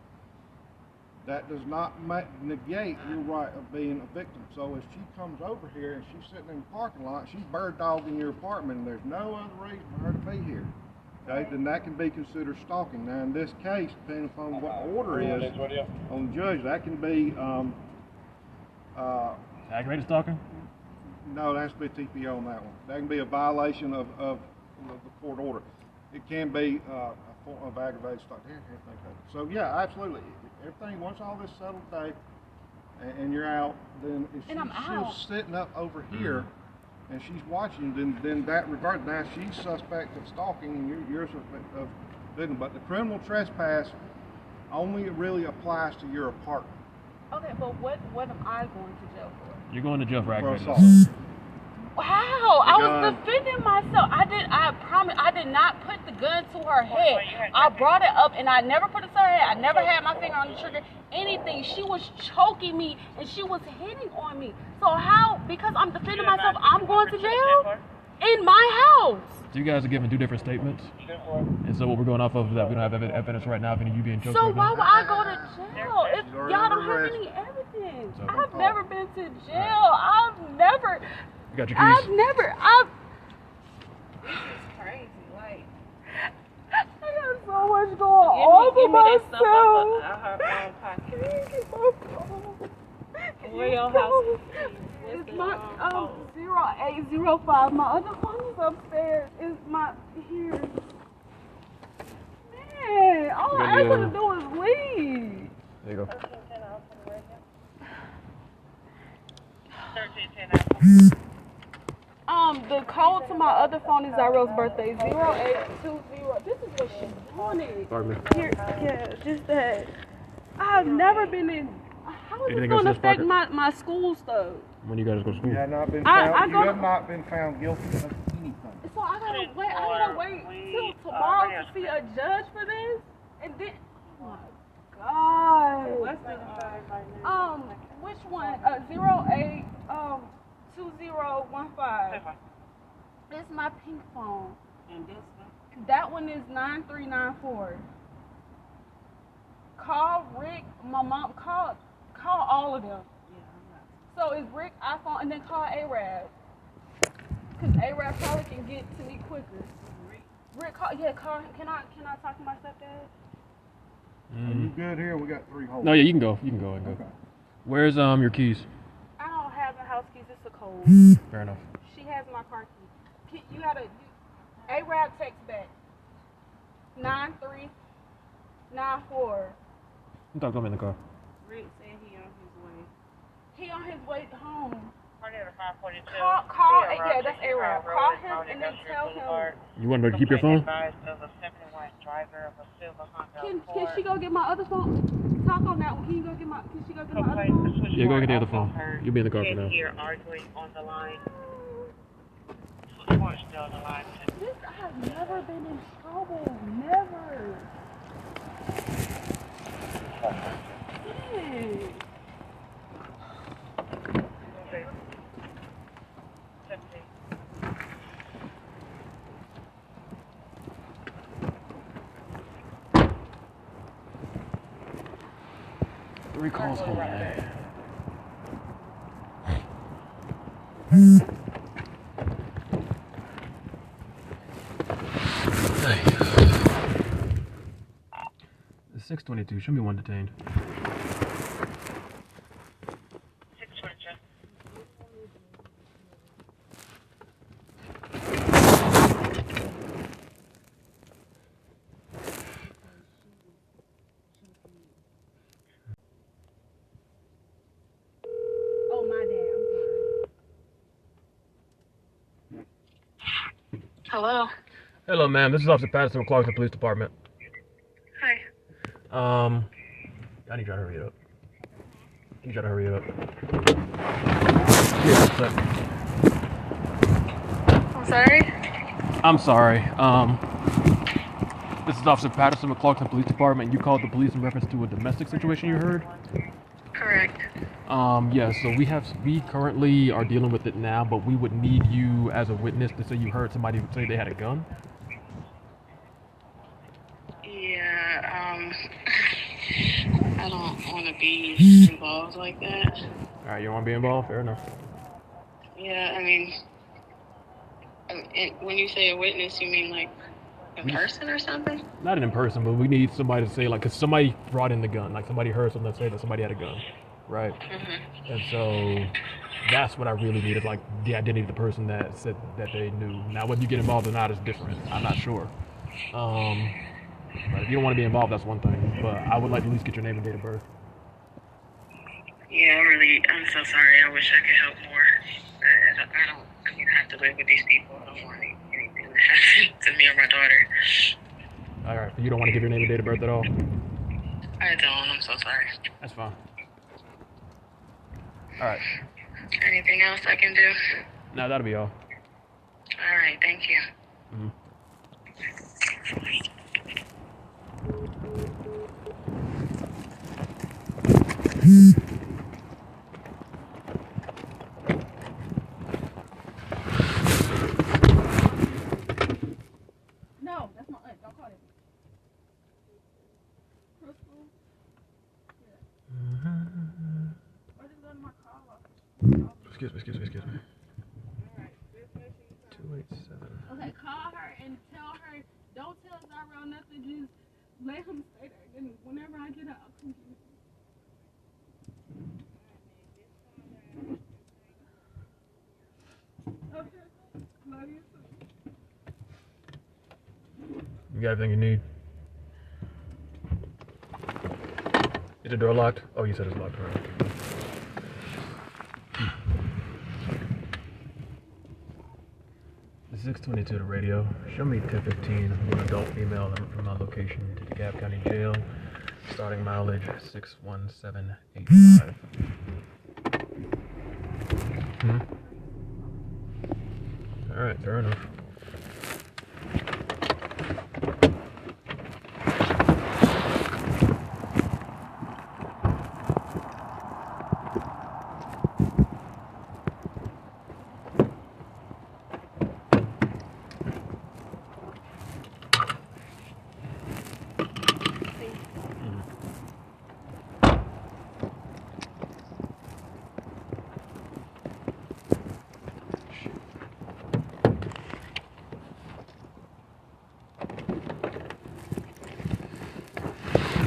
That does not negate your right of being a victim. So if she comes over here and she's sitting in the parking lot, she's bird dogging your apartment and there's no other reason for her to be here, okay, then that can be considered stalking. Now in this case, depending upon what the order is on the judge, that can be, Aggravated stalking? no, that has to be a TPO on that one. That can be a violation of the court order. It can be a form of aggravated stalking. So yeah, absolutely. Everything, once all this settled today, and you're out, then if And I'm out. she's sitting up over here and she's watching, then that regard, now she's suspect of stalking and you're suspect of doing. But the criminal trespass only really applies to your apartment. Okay, but what am I going to jail for? You're going to jail for For aggravated assault. assault. How? I was Gun. defending myself. I promise I did not put the gun to her head. I brought it up and I never put it to her head. I never had my finger on the trigger. Anything. She was choking me and she was hitting on me. So how, because I'm defending myself, I'm going to jail? In my house. So you guys are giving two different statements. And so what we're going off of is that we don't have evidence right now of any of you being choked. So right why now. would I go to jail if y'all don't have any evidence? I've never been to jail. I've never. You got your keys? This is crazy. Like, I got so much going on for myself. Get my phone. Where your house is? It's my 0805. My other phone is upstairs. It's my here. Man, all I want to do is leave. There you go. 1310. The code to my other phone is Zyro's birthday, 0820. This is what she's wanted. Pardon me. Here, yeah, just that. I've never been in. How is this Anything else going in to this affect my school stuff? When you guys go to school? You have not been I found, go you to- have not been found guilty of anything. So I gotta wait till tomorrow to see a judge for this, and then. Oh my God. Which one? 08 2015. It's my pink phone. And this one? That one is 9394. Call Rick, my mom, call all of them. So it's Rick, iPhone, and then call Arab. Because Arab probably can get to me quicker. Rick, call him. Can I talk to my stepdad? Are you good here? We got 3 holes. No, yeah, you can go. You can go. Okay. Where's your keys? I don't have the house keys. It's a code. Fair enough. She has my car key. You gotta. Arab text back. 9394. You talk to him in the car. Rick said he on his way. He on his way home. Tornado 542. Call. Yeah, that's Arab. Call him and then tell him. You want her to keep your phone? Advised of a 71 driver of a silver Honda Can she go get my other phone? Talk on that one. Can she go get my other Complaint, phone? Yeah, go get the other also phone. heard You'll be in the car for kid now. here arguing on the line. Switchboard still on the line. I have never been in trouble. Never. Dang. Okay. 17. Three calls home today. It's 622. Should be one detained. 622. Oh, my damn. Hello. Hello, ma'am. This is Officer Patterson with Clarkson Police Department. Hi. I need you to hurry up. Yeah, I'm sorry. I'm sorry. This is Officer Patterson with Clarkson Police Department. You called the police in reference to a domestic situation you heard? Correct. Yeah, so we currently are dealing with it now, but we would need you as a witness to say you heard somebody say they had a gun. Yeah, I don't want to be involved like that. Alright, you don't want to be involved? Fair enough. Yeah, I mean, when you say a witness, you mean like a person or something? Not in person, but we need somebody to say, like, because somebody brought in the gun. Like, somebody heard something say that somebody had a gun, right? Mm-hmm. And so that's what I really need is, like, the identity of the person that said that they knew. Now, whether you get involved or not is different. I'm not sure. But if you don't want to be involved, that's one thing. But I would like to at least get your name and date of birth. Yeah, I'm so sorry. I wish I could help more. I have to live with these people. I don't want anything to happen to me or my daughter. All right, you don't want to give your name and date of birth at all? I don't. I'm so sorry. That's fine. All right. Anything else I can do? No, that'll be all. All right. Thank you. No, that's my aunt. Don't call it. Crystal. Or just go to my car. Excuse me. 287. Okay, call her and tell her, don't tell Zyro nothing, just let him stay there. Then whenever I get out, I'll come get him. Okay, love you too. You got everything you need? Is the door locked? Oh, you said it's locked, right? The 622 to radio. Show me 1015. An adult female from my location to the DeKalb County Jail. Starting mileage 61785. Alright, fair enough.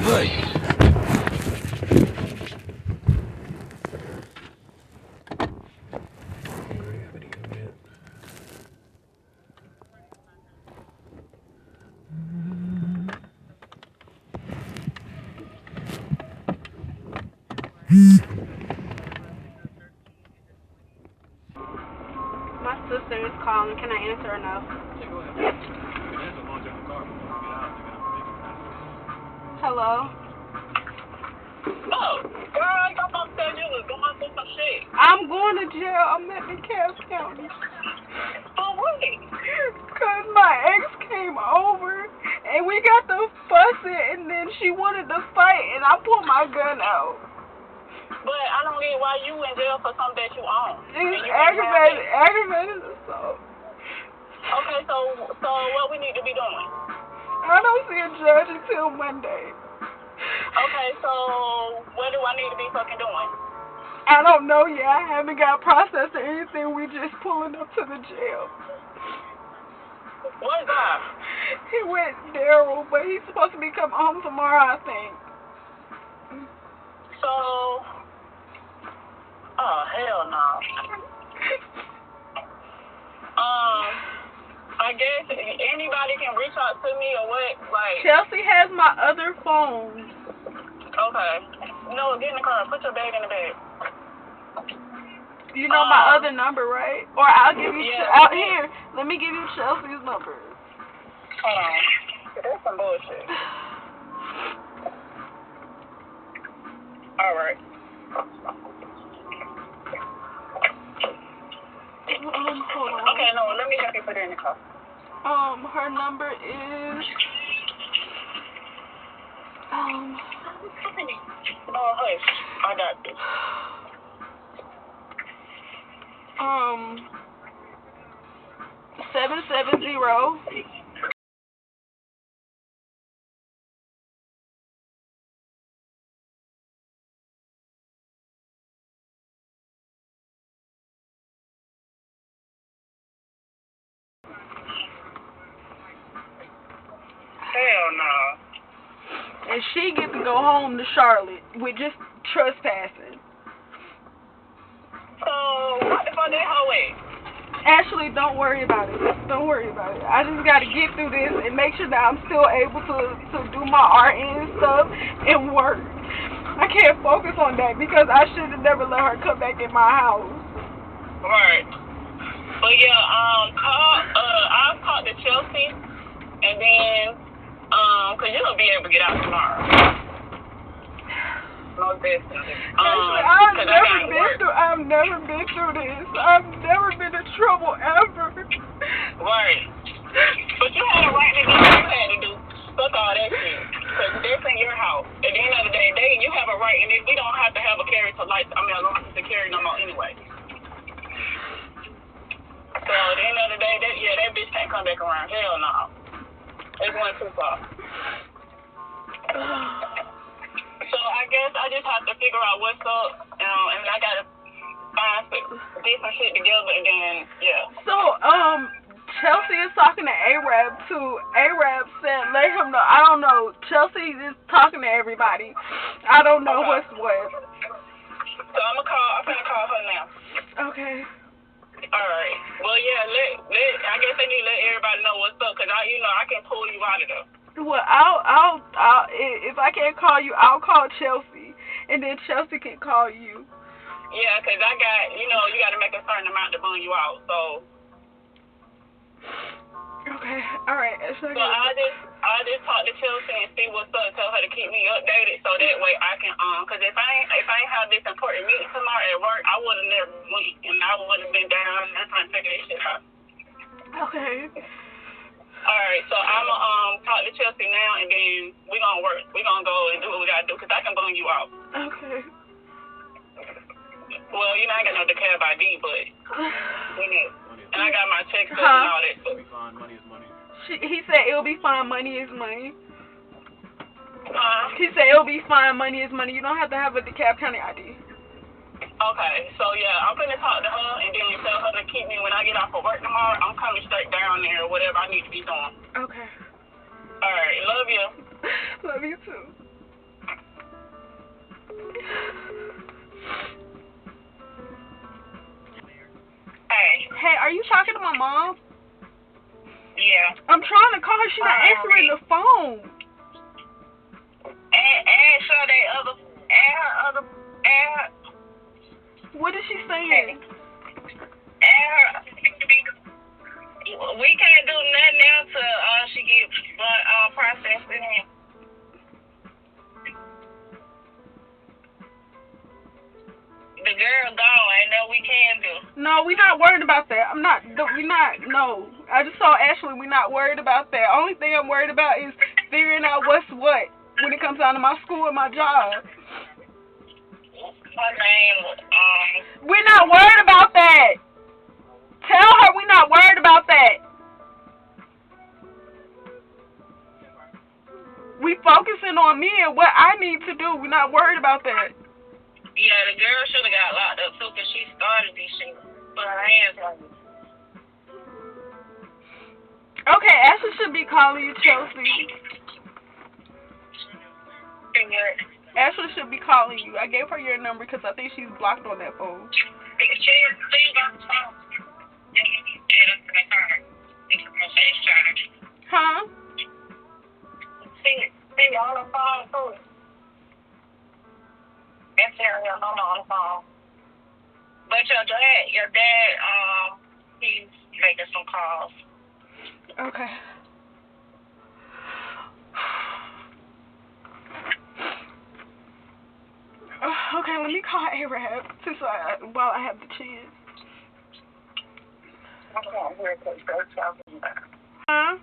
Hey. My sister is calling. Can I answer or no? Hello? Oh, girl, your mom said you was going through some shit. I'm going to jail. I'm at DeKalb County. For what? Because my ex came over and we got to fussing and then she wanted to fight and I pulled my gun out. But I don't get why you in jail for something that you own. It's aggravated assault. Okay, so what we need to be doing? I don't see a judge until Monday. Okay, so what do I need to be fucking doing? I don't know yet. I haven't got processed or anything. We just pulling up to the jail. Where's that? He went Daryl, but he's supposed to be coming home tomorrow, I think. So, oh hell no. I guess anybody can reach out to me or what, like. Chelsea has my other phone. Okay. No, get in the car. Put your bag in the bag. You know my other number, right? Or I'll give you out here. Let me give you Chelsea's number. Hold on. That's some bullshit. All right. Hold on. Okay, no, let me help you put it in the car. Her number is Oh, hush. I got this. 770. Hell no. And she gets to go home to Charlotte with just trespassing. So, what if I did her way? Ashley, don't worry about it. Don't worry about it. I just got to get through this and make sure that I'm still able to do my RN stuff and work. I can't focus on that because I should have never let her come back in my house. Right. But yeah, I'll talk to Chelsea, and then, cause you're gonna be able to get out tomorrow. No definitely. I've never been through this. I've never been in trouble ever. Right. But you had a right to do what you had to do. Fuck all that shit. Cause that's in your house. At the end of the day, you have a right, and we don't have to have a carry to license. I mean, a license to carry no more anyway. So at the end of the day, that bitch can't come back around. Hell no. It went too far. So I guess I just have to figure out what's up, and I gotta find get some shit together, and then So Chelsea is talking to Arab too. Arab said, let him know. I don't know. Chelsea is talking to everybody. I don't know what's what. So I'm gonna call her now. Okay. Alright. Well, yeah, I guess they need to let everybody know what's up, cause I can pull you out of there. Well, I'll if I can't call you, I'll call Chelsea, and then Chelsea can call you. Yeah, cause I got, you gotta make a certain amount to bring you out, so. Okay, all right. So I just talk to Chelsea and see what's up. Tell her to keep me updated, so that way I can cause if I ain't have this important meeting tomorrow at work, I would have never went, and I would have been down and trying to figure this shit out. Okay. Alright, so I'm gonna talk to Chelsea now, and then we gonna work. We gonna go and do what we gotta do, cause I can bring you out. Okay. Well, I ain't got no DeKalb ID, but we need. And I got my check and all that stuff. Money is money. He said it'll be fine. Money is money. Huh? He said it'll be fine. Money is money. You don't have to have a DeKalb County ID. Okay, so yeah, I'm gonna talk to her and then tell her to keep me when I get off of work tomorrow. I'm coming straight down there or whatever I need to be doing. Okay. Alright, love you. Love you too. Hey, are you talking to my mom? Yeah. I'm trying to call her. She's not answering the phone. And so What is she saying? We can't do nothing else till she gets processed in. The girl gone, ain't no we can do. No, we're not worried about that. No. I just saw Ashley. We're not worried about that. Only thing I'm worried about is figuring out what's what when it comes down to my school and my job. Her name, We're not worried about that. Tell her we're not worried about that. We focusing on me and what I need to do. We're not worried about that. Yeah, the girl should have got locked up too because she started this shit. Put her hands on me. Okay, Ashley should be calling you, Chelsea. Ashley should be calling you. I gave her your number because I think she's blocked on that phone. Huh? See on the phone too. That's serial on the phone. But your dad, he's making some calls. Okay. Okay, let me call Arab while I have the chance. Huh?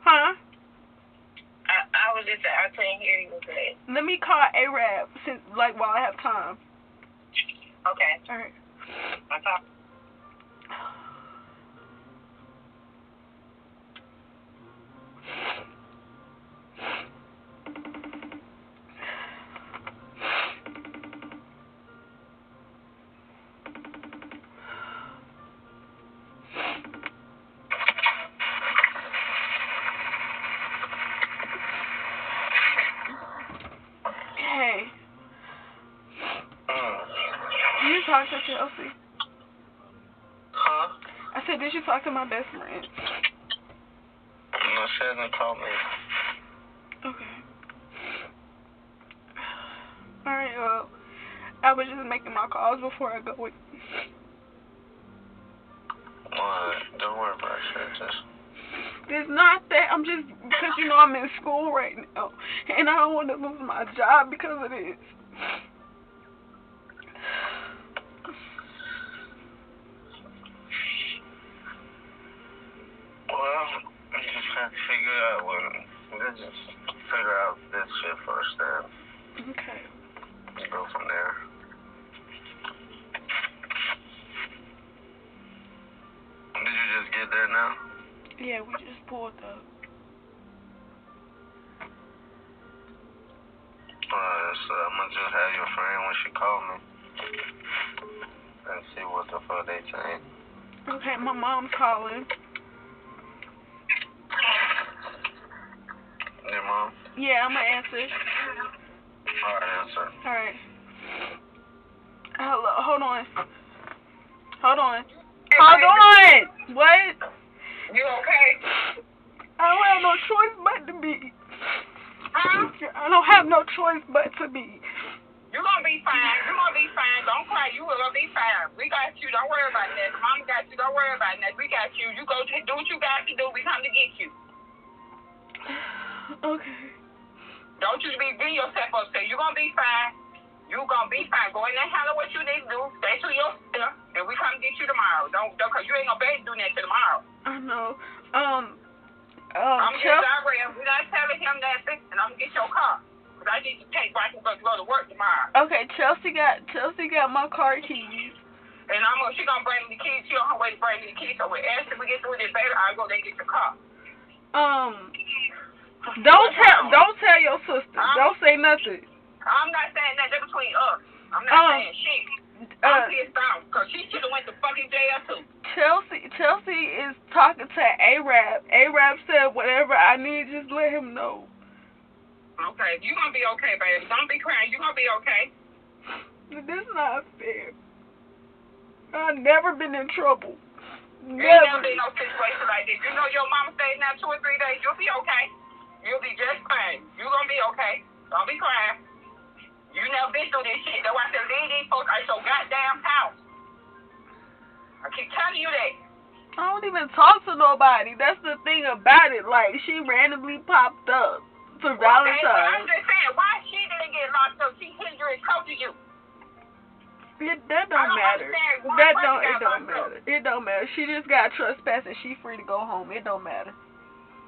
Huh? I was just I couldn't hear you today. Let me call Arab while I have time. Okay. All right. Okay. Hey. Did you talk to Chelsea? Huh? I said, did you talk to my best friend? No, she hasn't called me. Okay. And I was just making my calls before I go with you. Don't worry about it. Just... It's not that. I'm just, because you know I'm in school right now, and I don't want to lose my job because of this. Well, we just have to figure out let's just figure out this shit first, then. Okay. Go from there. Did you just get there now? Yeah, we just pulled up. So I'm gonna just have your friend when she call me and see what the fuck they saying. Okay, my mom's calling. Your mom? Yeah, I'm gonna answer. Alright, answer. Alright. Hello, hold on. Hold on. Hold on! What? You okay? I don't have no choice but to be. Huh? I don't have no choice but to be. You gonna be fine. You gonna be fine. Don't cry. You gonna be fine. We got you. Don't worry about that. Mom got you. Don't worry about that. We got you. You go do what you got to do. We come to get you. Okay. Don't you be yourself upset. You gonna be fine. You gonna be fine. Go in there and handle what you need to do. Stay to yourself, and we come get you tomorrow. Don't, cause you ain't gonna be able to do that till tomorrow. I know. I'm getting direct. We're not telling him nothing, and I'm gonna get your car. Cause I need to take right to go to work tomorrow. Okay, Chelsea got my car keys. And she gonna bring me the keys. She on her way to bring me the keys. So after we get through this, baby, I'll go there and get your car. Don't tell your sister. Don't say nothing. I'm not saying that. They're between us. I'm not saying shit. I'm pissed off because she should have went to fucking jail too. Chelsea is talking to A-Rap. A-Rap said whatever I need, just let him know. Okay, you gonna be okay, baby. Don't be crying. You gonna be okay. This is not fair. I've never been in trouble. You ain't never been in no situation like this. You know your mama stayed now 2 or 3 days. You'll be okay. You'll be just fine. You gonna be okay. Don't be crying. You never been through this shit. That's why I said leave these folks out your goddamn house. I keep telling you that. I don't even talk to nobody. That's the thing about it. Like, she randomly popped up for Valentine's. I'm just saying, why she didn't get locked up? She hit you and coached you. That don't matter. It don't matter. It don't matter. She just got trespassed and she free to go home. It don't matter.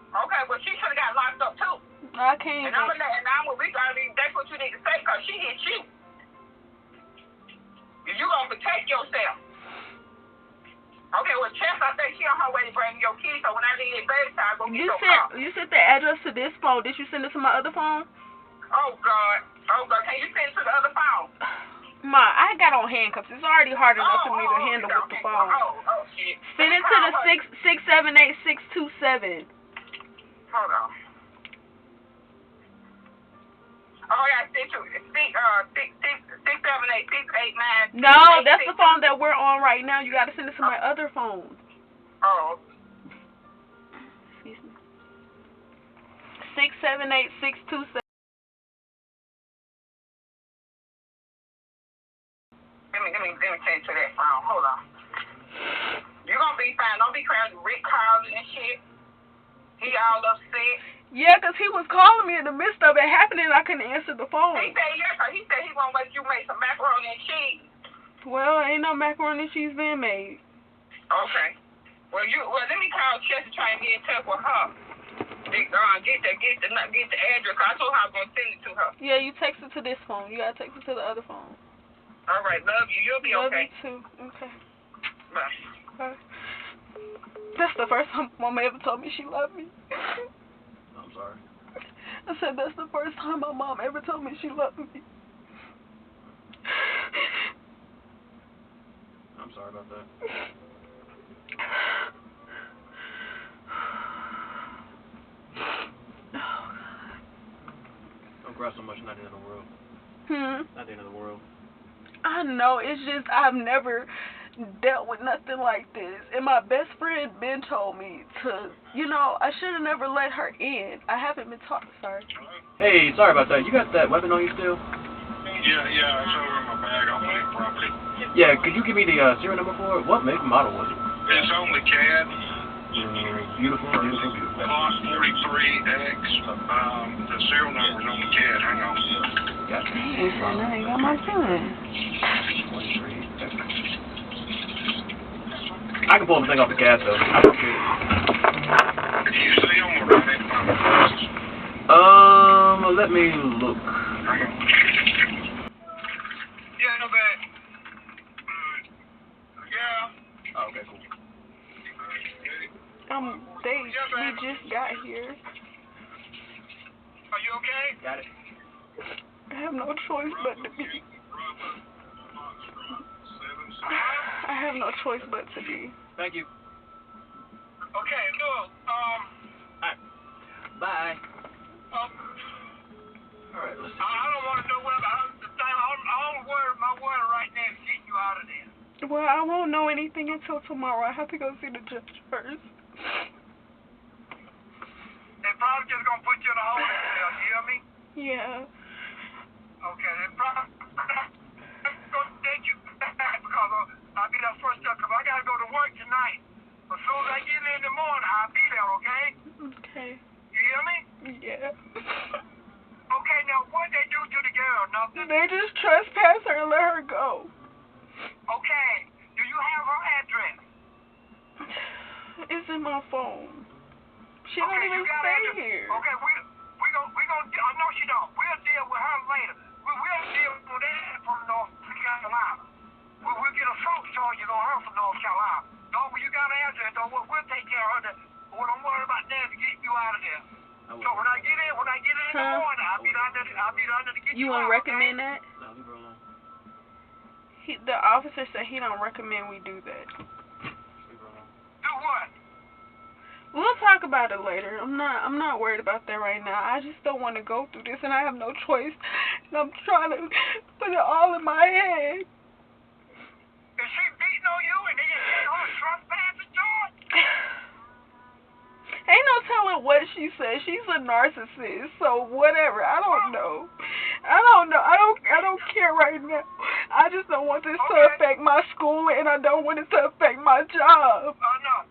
Okay, well she should have got locked up too. I can't. And that's what you need to say, because she hit you. You gonna protect yourself. Okay, well Chess, I think she on her way to bring your keys, so when I leave at bedtime, go get your car. You sent the address to this phone. Did you send it to my other phone? Oh God. Can you send it to the other phone? Ma, I got on handcuffs. It's already hard enough for me to handle with the phone. Oh shit. Send it to the 678-627. Hold on. Oh yeah, 678-689. No, that's the phone that we're on right now. You gotta send it to my other phone. Oh. Excuse me. 678-627. Let me change to that phone. Hold on. You're gonna be fine. Don't be crying. Rick calling and shit. He all upset. Yeah, 'cause he was calling me in the midst of it happening. I couldn't answer the phone. He said, yeah, 'cause he said he gonna make you make some macaroni and cheese. Well, ain't no macaroni and cheese being made. Okay. Well, let me call Chess and try and get in touch with her. Get the address. I told her I was gonna send it to her. Yeah, you text it to this phone. You gotta text it to the other phone. All right, love you. You'll be okay. Love you too. Okay. Bye. Bye. That's the first time Mama ever told me she loved me. I'm sorry. I said that's the first time my mom ever told me she loved me. I'm sorry about that. Don't cry so much. Not the end of the world. Not the end of the world. I know. It's just I've never dealt with nothing like this. And my best friend Ben told me to, I should have never let her in. I haven't been taught. Sorry. Hey, sorry about that. You got that weapon on you still? Yeah, it's over in my bag. I'll put it in property. Yeah, could you give me the serial number for it? What make and model was it? It's on the CAD. Beautiful. Block 43X. The serial number's on the CAD. Hang on. Gotcha. Dang, I ain't got my gun. I can pull the thing off the CAD though. I appreciate it. You see them or I need to find my glasses? Let me look. Hang on. Yeah, no bad. Yeah. Oh, okay, cool. We just got here. Are you okay? Got it. I have no choice but to be. I have no choice but to be. Thank you. Okay, look, Alright. Bye. Alright, let's see. I don't want to know what the thing. My worry right now is getting you out of there. Well, I won't know anything until tomorrow. I have to go see the judge first. They probably just gonna put you in a holding cell. You hear me? Yeah. Okay, they probably gonna take you back because I'll be there first up. Cause I gotta go to work tonight. As soon as I get in the morning, I'll be there. Okay? Okay. You hear me? Yeah. Okay, now what they do to the girl? Nothing. They just trespass her and let her go. Okay. Do you have her address? It's in my phone. She don't even stay here. Okay, we gonna. I know she don't. We'll deal with her later. We'll deal with that from North Carolina. We'll get assault charges on her from North Carolina. No, when you got an address, though, we'll take care of her. What I'm worried about now is getting you out of there. So when I get in in the morning, I'll be down there to get you out. You wouldn't recommend that? No, leave her alone. The officer said he don't recommend we do that. Leave her alone. Do what? We'll talk about it later. I'm not worried about that right now. I just don't want to go through this, and I have no choice. And I'm trying to put it all in my head. Is she beating on you and they just get her trespassing charge? Ain't no telling what she said. She's a narcissist, so whatever. I don't know. I don't care right now. I just don't want this to affect my school, and I don't want it to affect my job. I know.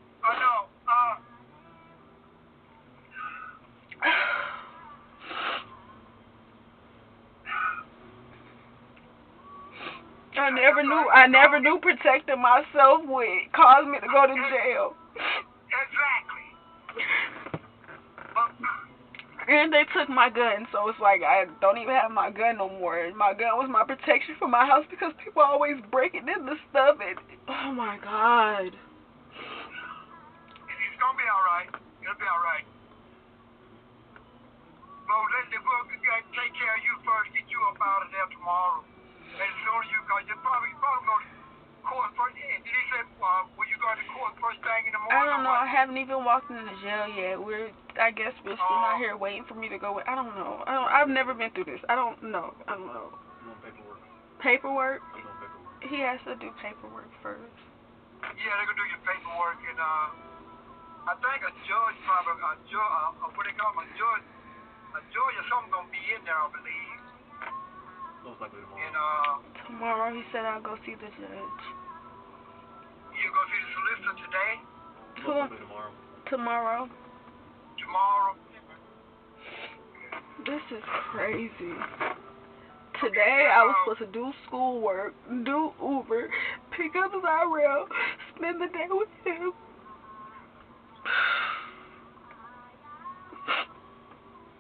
I never knew protecting myself would cause me to go to jail. Exactly. And they took my gun, so it's like I don't even have my gun no more. My gun was my protection for my house because people always breaking into stuff. And oh my God. It's gonna be all right. It'll be all right. Well, we'll take care of you first. Get you up out of there tomorrow. And as soon as you go, you probably go to court first. Did he say will you go to court first thing in the morning? I don't know. I haven't even walked into jail yet. I guess we're still not here waiting for me to go. I don't know. I've never been through this. I don't know. I'm on paperwork. Paperwork? I'm on paperwork. He has to do paperwork first. Yeah, they're gonna do your paperwork, and I think a judge probably what they call him, a judge or something gonna be in there, I believe. Most likely tomorrow. And tomorrow he said I'll go see the judge. You go see the solicitor today? Most likely tomorrow. Tomorrow. Tomorrow. This is crazy. Today I was supposed to do schoolwork, do Uber, pick up Zyrell, spend the day with him.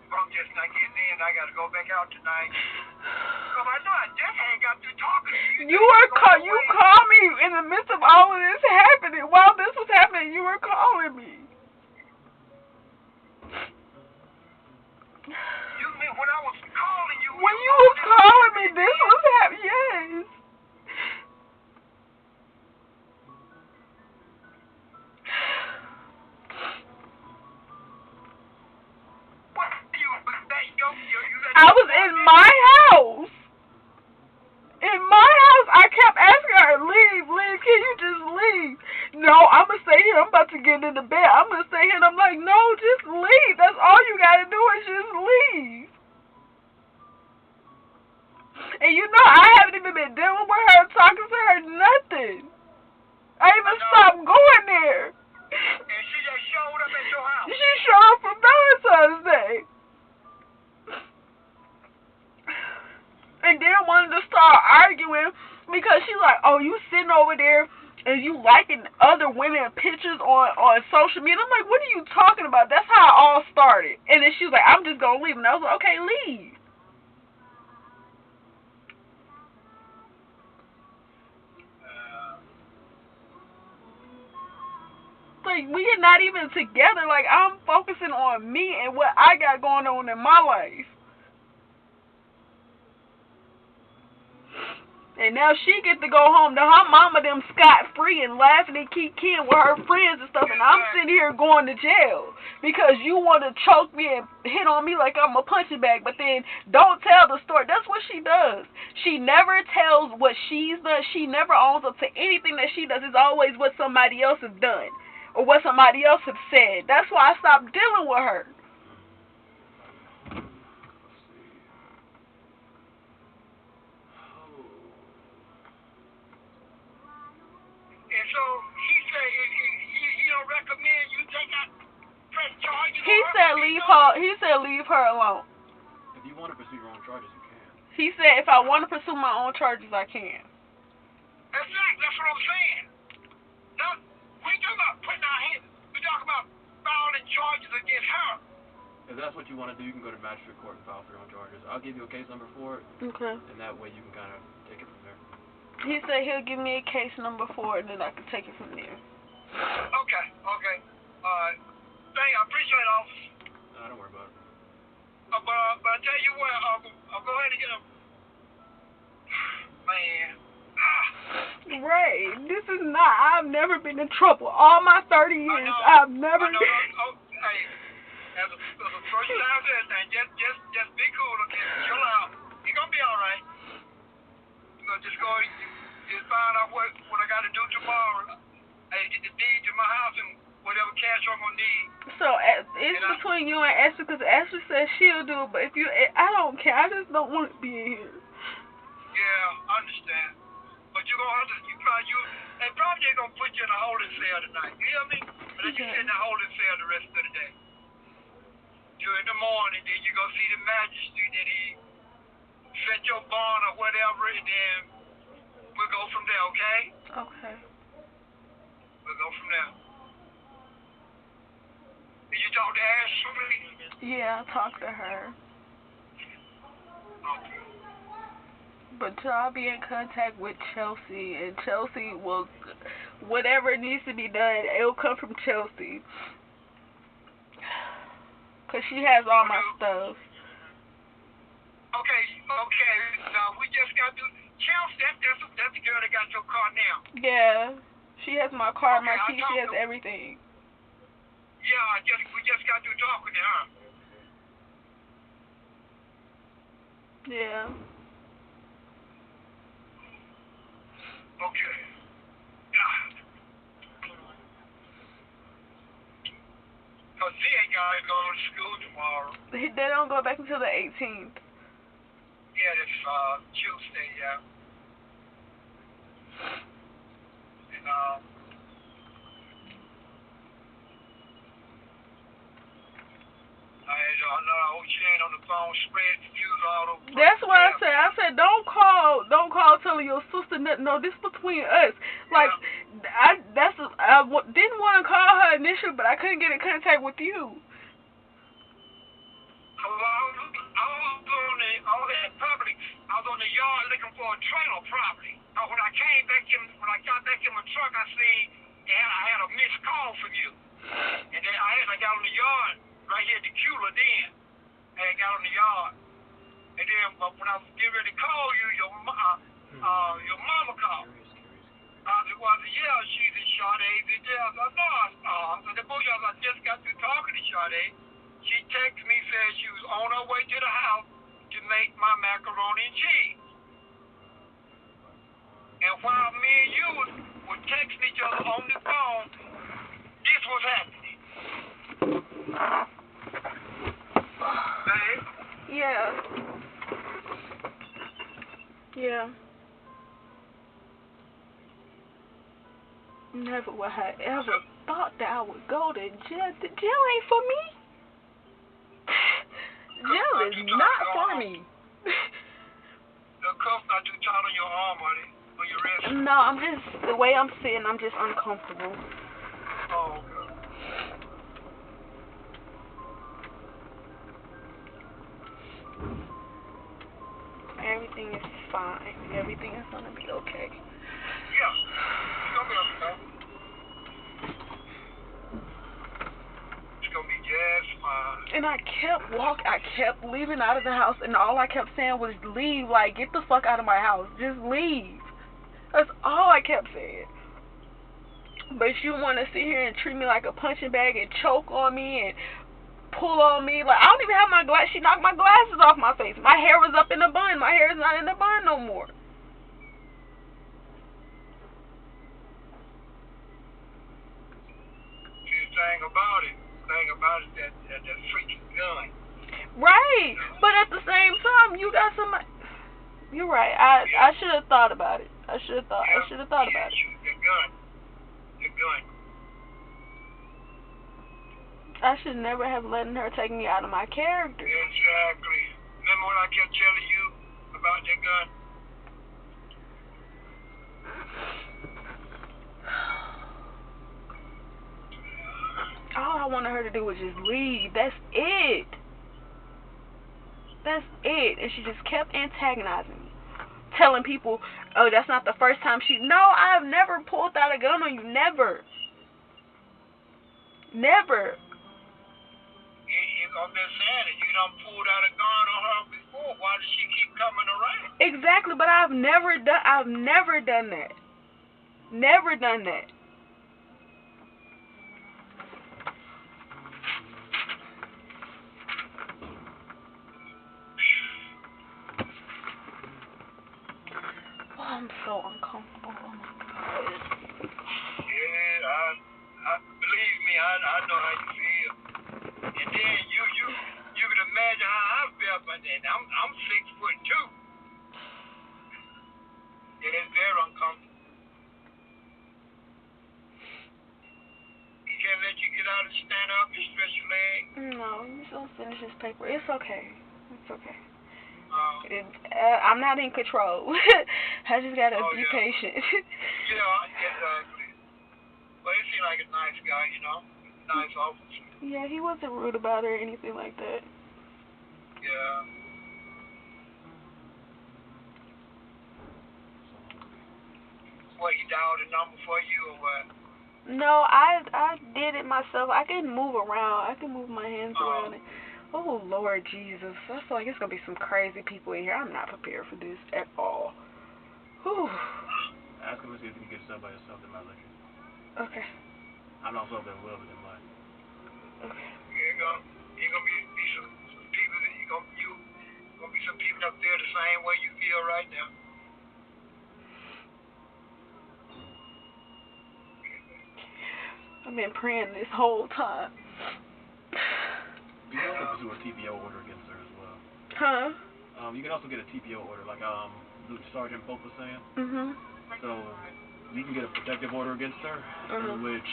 I'm just not getting in. I gotta go back out tonight. Cause I know I just ain't got through talking to you. You called me in the midst of all of this happening. While this was happening, you were calling me. You mean when I was calling you? When you were calling me, this was happening. Yes. I was in my house. In my house, I kept asking her, leave, can you just leave? No, I'm going to stay here. I'm about to get into bed. I'm going to stay here. And I'm like, no, just leave. That's all you got to do is just leave. And you know, I haven't even been dealing with her, talking to her, nothing. I even stopped going there. And she just showed up at your house. She showed up for Valentine's Day. And then wanted to start arguing because she's like, oh, you sitting over there and you liking other women pictures on social media. I'm like, what are you talking about? That's how it all started. And then she was like, I'm just going to leave. And I was like, okay, leave. Like, we are not even together. Like, I'm focusing on me and what I got going on in my life. And now she get to go home to her mama them scot-free and laughing and kikiing with her friends and stuff. And I'm sitting here going to jail because you want to choke me and hit on me like I'm a punching bag. But then don't tell the story. That's what she does. She never tells what she's done. She never owns up to anything that she does. It's always what somebody else has done or what somebody else has said. That's why I stopped dealing with her. And so he said he don't recommend you take out press charges. He said leave her alone. If you want to pursue your own charges, you can. He said if I want to pursue my own charges, I can. Exactly, that's what I'm saying. Now, we talking about putting our hands. We talking about filing charges against her. If that's what you want to do, you can go to magistrate court and file for your own charges. I'll give you a case number for it. Okay. And that way you can kind of take it from there. He said he'll give me a case number for it, and then I can take it from there. Okay. Thank you. I appreciate it, officer. No, don't worry about it. But I tell you what, I'll go ahead and get him. Man. Ray, this is not. I've never been in trouble. All my 30 years, I've never. Hey, as a first time everything, just be cool, okay? Chill out. You're gonna be all right. Just go, just find out what I got to do tomorrow. Hey, get the deed to my house and whatever cash I'm gonna need. So it's between you and Esther, because Esther says she'll do it, but if you, I don't care. I just don't want to be in here. Yeah, I understand. But you're gonna have to, they probably ain't gonna put you in a holding cell tonight. You hear me? But let you sit in the holding cell the rest of the day. During the morning, then you go see the magistrate, then he set your bond or whatever, and then we'll go from there, okay? Okay. We'll go from there. Did you talk to Ashley? Yeah, I talked to her. Okay. But I'll be in contact with Chelsea, and Chelsea will, whatever needs to be done, it'll come from Chelsea. Because she has all my stuff. Okay. Now, we just got to, Chelsea, that's the girl that got your car now. Yeah. She has my car, my key, she has everything. Yeah, we just got to talking to her. Yeah. Okay. Because she ain't got to go to school tomorrow. They don't go back until the 18th. Yeah, that's Tuesday, yeah. And, I hope she ain't on the phone spreading news all over. That's what I said. I said, don't call telling your sister nothing. No, this between us. Like, I didn't want to call her initially, but I couldn't get in contact with you. I was on the yard looking for a trailer property. When I got back in my truck, I seen I had a missed call from you. And then I got on the yard right here at the Cula then. I got on the yard. And then when I was getting ready to call you, your mama called. I said, yeah, she's in Sade's in jail. I said, the boy, I just got through talking to Sade. She texted me, said she was on her way to the house to make my macaroni and cheese. And while me and you were texting each other on the phone, this was happening. Babe? Yeah. Yeah. Never would I ever thought that I would go to jail. The jail ain't for me. Jail is not for me. The cuff's not too tight on your arm, honey, on your wrist. No, I'm just, the way I'm sitting, I'm just uncomfortable. Oh, okay. Everything is fine. Everything is gonna be okay. Yeah. It's gonna be okay. It's gonna be just fine. And I kept leaving out of the house, and all I kept saying was leave, like, get the fuck out of my house. Just leave. That's all I kept saying. But you want to sit here and treat me like a punching bag and choke on me and pull on me. Like, I don't even have my glass. She knocked my glasses off my face. My hair was up in a bun. My hair is not in a bun no more. See, the thing about it that freaking gun. Right. But at the same time, you got somebody. You're right. I should have thought about it. I should have thought about it. The gun. I should never have let her take me out of my character. Exactly. Remember when I kept telling you about that gun? All I wanted her to do was just leave. That's it. That's it. And she just kept antagonizing me. Telling people, oh, that's not the first time she... No, I've never pulled out a gun on you. Never. Never. You gonna be saying it. You done pulled out a gun on her before. Why does she keep coming around? Exactly, but I've never done that. Never done that. Oh, I'm so uncomfortable. Oh my God. Yeah, I believe me, I know how you feel. And then you can imagine how I felt, but then I'm 6'2". It is very uncomfortable. He can't let you get out and stand up and stretch your leg. No, you just don't finish this paper. It's okay. It's okay. I'm not in control. I just gotta be patient. Exactly. But he seemed like a nice guy, you know? Nice officer. Yeah, he wasn't rude about it or anything like that. Yeah. What, he dialed a number for you or what? No, I did it myself. I can move around. I can move my hands around it. Oh, Lord Jesus. I feel like it's going to be some crazy people in here. I'm not prepared for this at all. Whew. Ask him to see if you can get stuff by yourself. They might let you. Okay. I'm not sure if they will, but they might. Okay. You're gonna be some people that you gonna be some people up there the same way you feel right now. I've been praying this whole time. You can also pursue a TPO order against her as well. Huh? You can also get a TPO order, like Sergeant Pope was saying. Mhm. So you can get a protective order against her, in which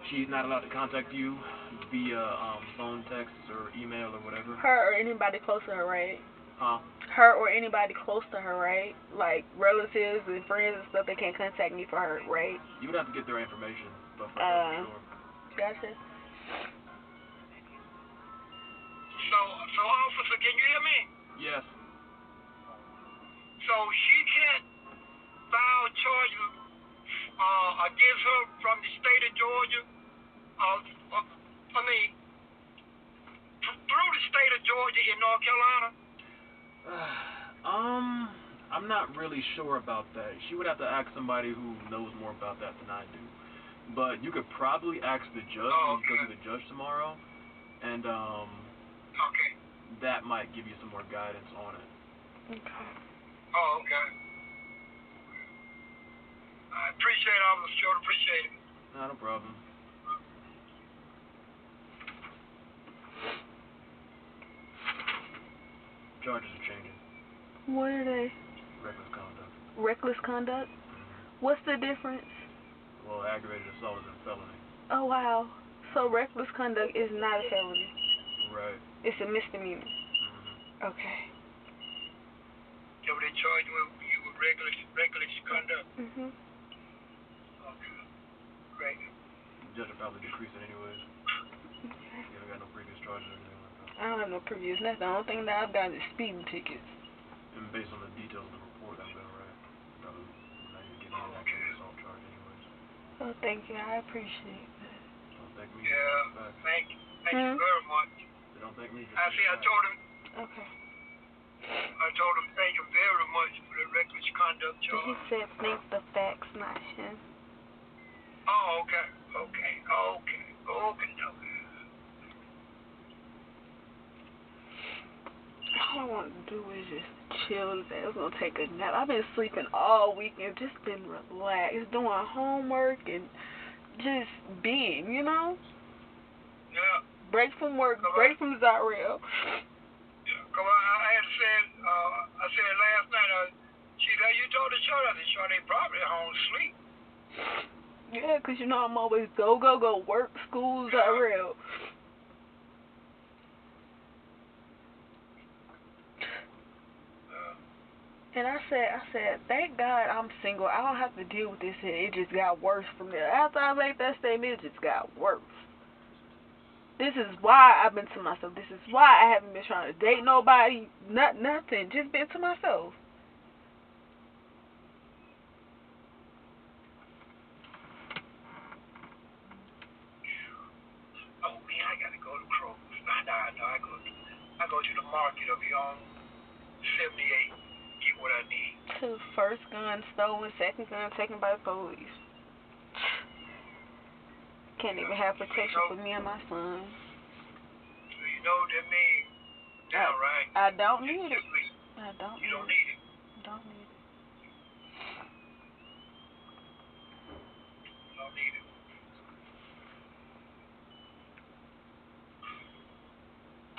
she's not allowed to contact you via phone, text, or email or whatever. Her or anybody close to her, right? Huh? Her or anybody close to her, right? Like relatives and friends and stuff, they can't contact me for her, right? You would have to get their information, but for sure. Gotcha. So officer, can you hear me? Yes. So she can't file charges against her from the state of Georgia. Through the state of Georgia in North Carolina. I'm not really sure about that. She would have to ask somebody who knows more about that than I do. But you could probably ask the judge when you go to the judge tomorrow, and that might give you some more guidance on it. Okay. Oh, okay. I appreciate it, Officer Short. Appreciate it. Not a problem. Charges are changing. What are they? Reckless conduct. Reckless conduct? What's the difference? Well, aggravated assault is a felony. Oh, wow. So reckless conduct is not a felony. Right. It's a misdemeanor. Okay. So they charge you with reckless conduct. Okay. Great. The judge will probably decrease it anyways. Okay. You haven't got no previous charges or anything like that. I don't have no previous nothing. The only thing that I've got is speeding tickets. And based on the details of the report, I'm gonna write. Probably not even getting an aggravated assault charge anyways. Oh, thank you. I appreciate that. Don't thank me. Yeah. Thank you very much. Don't thank me. I told him. Okay. I told him thank him very much for the reckless conduct charge. He said thank the facts, not him. Oh, okay. No. All I want to do is just chill today. I was going to take a nap. I've been sleeping all weekend, just been relaxed, doing homework and just being, you know? Yeah. Break from work, break from Zarel. Yeah, cause I had said, I said last night, you told the short they probably home sleep. Yeah, 'cause you know I'm always go, work, school, Zarel. And I said, thank God I'm single. I don't have to deal with this shit. It just got worse from there. After I made that statement, it just got worse. This is why I've been to myself. This is why I haven't been trying to date nobody. Nothing. Just been to myself. Oh man, I gotta go to Kroger's. No, I go to the market over here on 78. Get what I need. First gun stolen, second gun taken by the police. Can't even have protection for me and my son. So you know what that means now, right? I don't need it. I don't You need don't it. need it. Don't need it. You don't need it.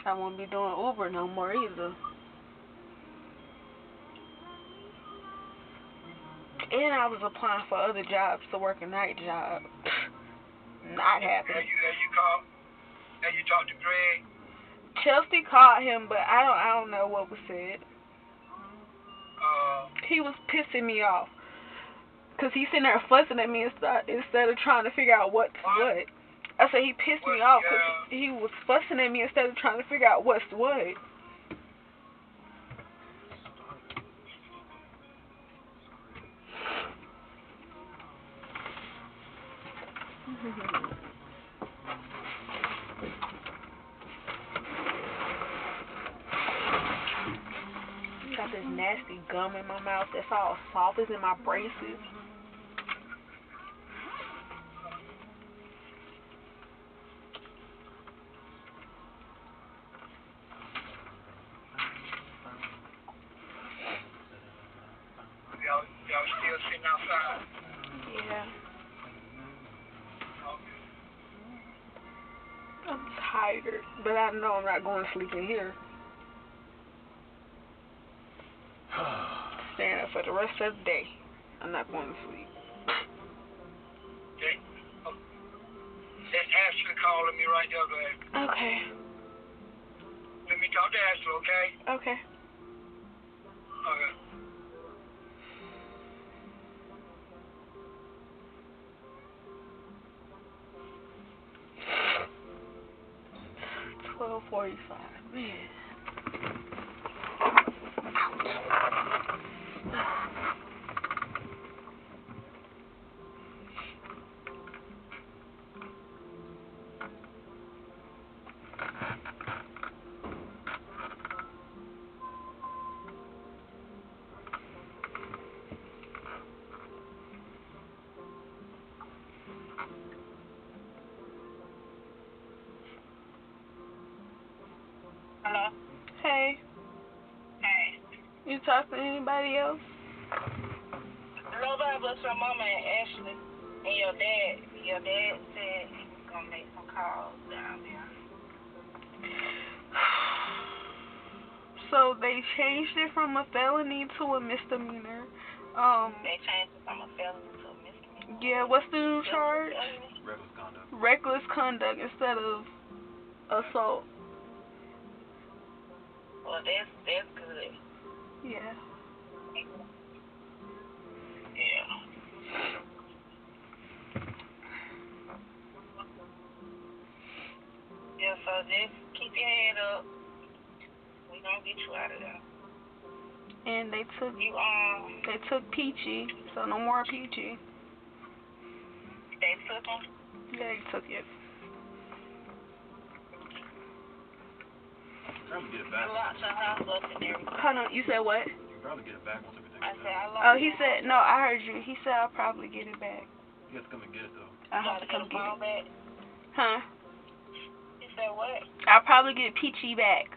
I won't be doing Uber no more either. And I was applying for other jobs to work a night job. Not happening. Have you talked to Greg? Chelsea called him, but I don't know what was said. He was pissing me off. 'Cause he's sitting there fussing at me instead of trying to figure out what's what. I said he pissed me off 'cause he was fussing at me instead of trying to figure out what's what. Got this nasty gum in my mouth that's all soft. It's in my braces. Y'all still sitting outside? Yeah. Okay. I'm tired, but I know I'm not going to sleep in here. Staying up for the rest of the day. I'm not going to sleep. Okay. That's Ashley calling me right there, babe. Okay. Let me talk to Ashley, okay? Okay. Okay. $12.45. Man. Hello? Hey. Hey. You talk to anybody else? Nobody but your mama and Ashley. And your dad. Your dad said he was going to make some calls down there. So they changed it from a felony to a misdemeanor. They changed it from a felony to a misdemeanor. Yeah, what's the new charge? Reckless conduct. Reckless conduct instead of assault. Well, that's good. Yeah. Yeah. Yeah, so just keep your head up. We gonna get you out of there. And they You took Peachy, so no more Peachy. they took him. Yeah, they took it. Probably get it You back. locked your house up and everything. Hold on, you said what? You can probably get it back once everything I is said done. I locked Oh, he said, no, I heard you. He said I'll probably get it back. You have to come and get it though. I'll have to come get it. back. Huh? You said what? I'll probably get Peachy back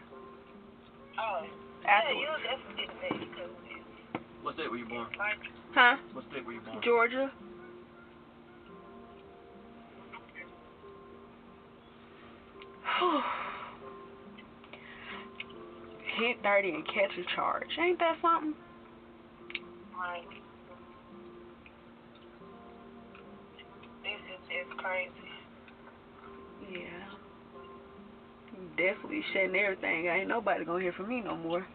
Oh. Yeah, afterwards. you'll definitely get it back because What state were you born? it's like Huh? What state were you born? Georgia? Hit 30 and catch a charge. Ain't that something? like this is just crazy. Yeah. Definitely shutting everything. Ain't nobody gonna hear from me no more.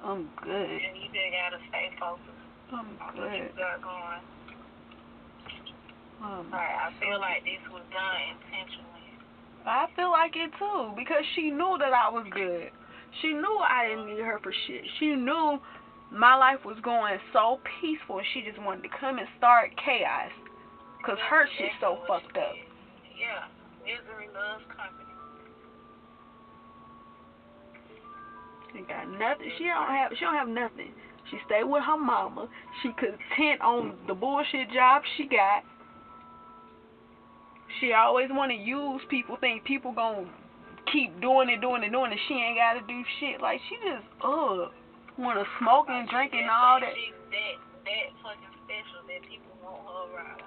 I'm good. And you just gotta stay focused I'm on what you good. got going. Right, I feel like this was done intentionally. I feel like it too, because she knew that I was good. She knew I didn't need her for shit. She knew my life was going so peaceful. She just wanted to come and start chaos, cause her shit's so fucked up. Yeah, misery loves company. She got nothing. She don't have nothing. She stayed with her mama. She content on the bullshit job she got. She always want to use people, think people gonna keep doing it, and she ain't gotta do shit. Like, she just, want to smoke and drink and all that. She's that fucking special that people want her around.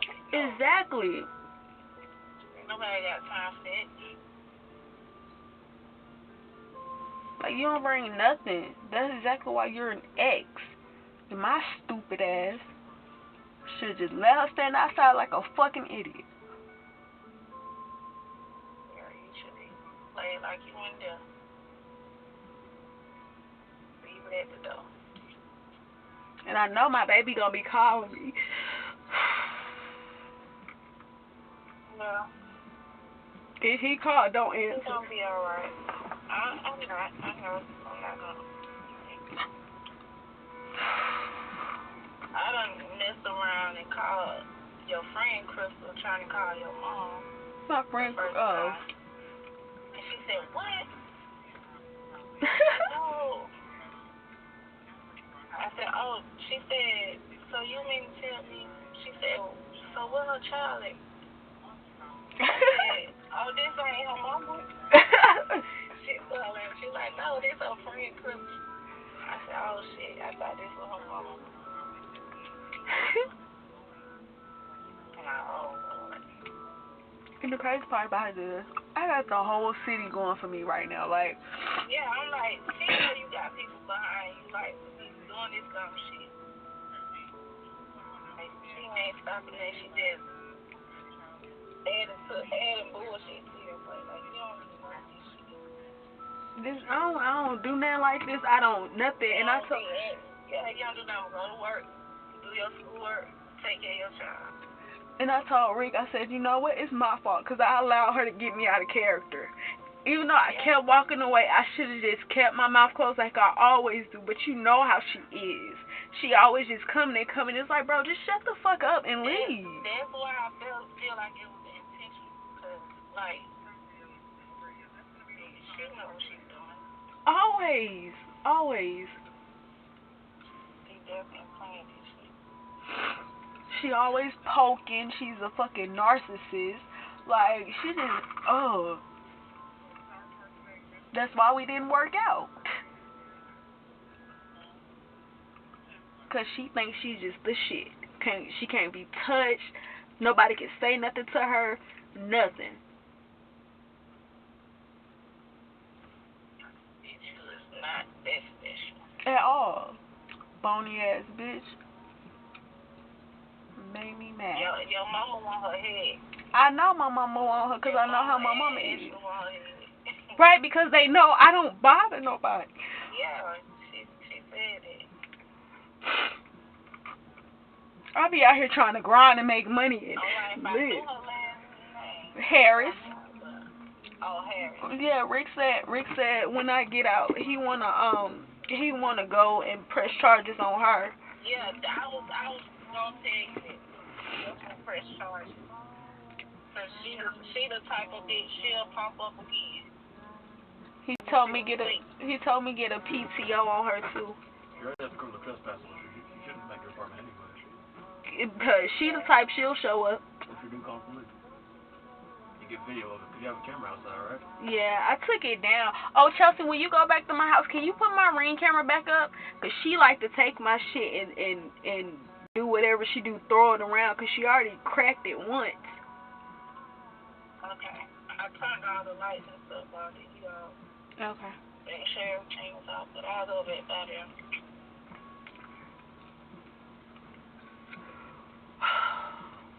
Exactly. Nobody got time for that. Like, you don't bring nothing. That's exactly why you're an ex. And my stupid ass should just let her stand outside like a fucking idiot. Yeah, you should play it like you in there. Leave it at the door. And I know my baby gonna be calling me. Well, If he called, don't it's answer. gonna be alright. I'm not. I know I'm not gonna. I done messed around and called your friend Crystal trying to call your mom. My friend, First time. And she said, what? No. I said, oh, she said, so you mean to tell me, she said, so where her child at? I said, oh, this ain't her mama? She like, no, this her friend Crystal. I said, oh shit, I thought this was her mama. And the crazy part about it is, I got the whole city going for me right now. Like, yeah, I'm like, she know you got people behind you, like, doing this dumb shit. Like, she ain't stopping that. She just adding bullshit to your plate. Like, you don't even know this shit. I don't do nothing like this. I don't nothing. And I told. Yeah, you don't do nothing. Go to work, do your schoolwork, take care of your child. And I told Rick, I said, you know what? It's my fault because I allowed her to get me out of character. Even though I kept walking away, I should have just kept my mouth closed like I always do. But you know how she is. She always just coming. It's like, bro, just shut the fuck up and leave. That's why I feel like it was intentional. Because, like, she knows what she's doing. Always. She definitely playing this shit. She always poking. She's a fucking narcissist. Like, she just, That's why we didn't work out. Because she thinks she's just the shit. She can't be touched. Nobody can say nothing to her. Nothing. It's not At all. Bony ass bitch. Made me mad. Your mama want her head. I know my mama want her because I know how my mama is. Want her head. Right, because they know I don't bother nobody. Yeah, she said it. I be out here trying to grind and make money and live. Harris. Oh, Harris. Yeah, Rick said when I get out, he wanna go and press charges on her. Yeah, I was gonna tell you that. Just press charges. Cause she the type of bitch she'll pop up again. He told me get a PTO on her too. You already have to come to trespass on her. You shouldn't make your apartment anyway. Because she the type she'll show up. If you do call police, you get video of it. Cause you have a camera outside, right? Yeah, I took it down. Oh, Chelsea, when you go back to my house, can you put my Ring camera back up? Cause she like to take my shit and do whatever she do, throw it around. Cause she already cracked it once. Okay. I turned all the lights and stuff off. Okay. Make sure everything was off, but all of it by there.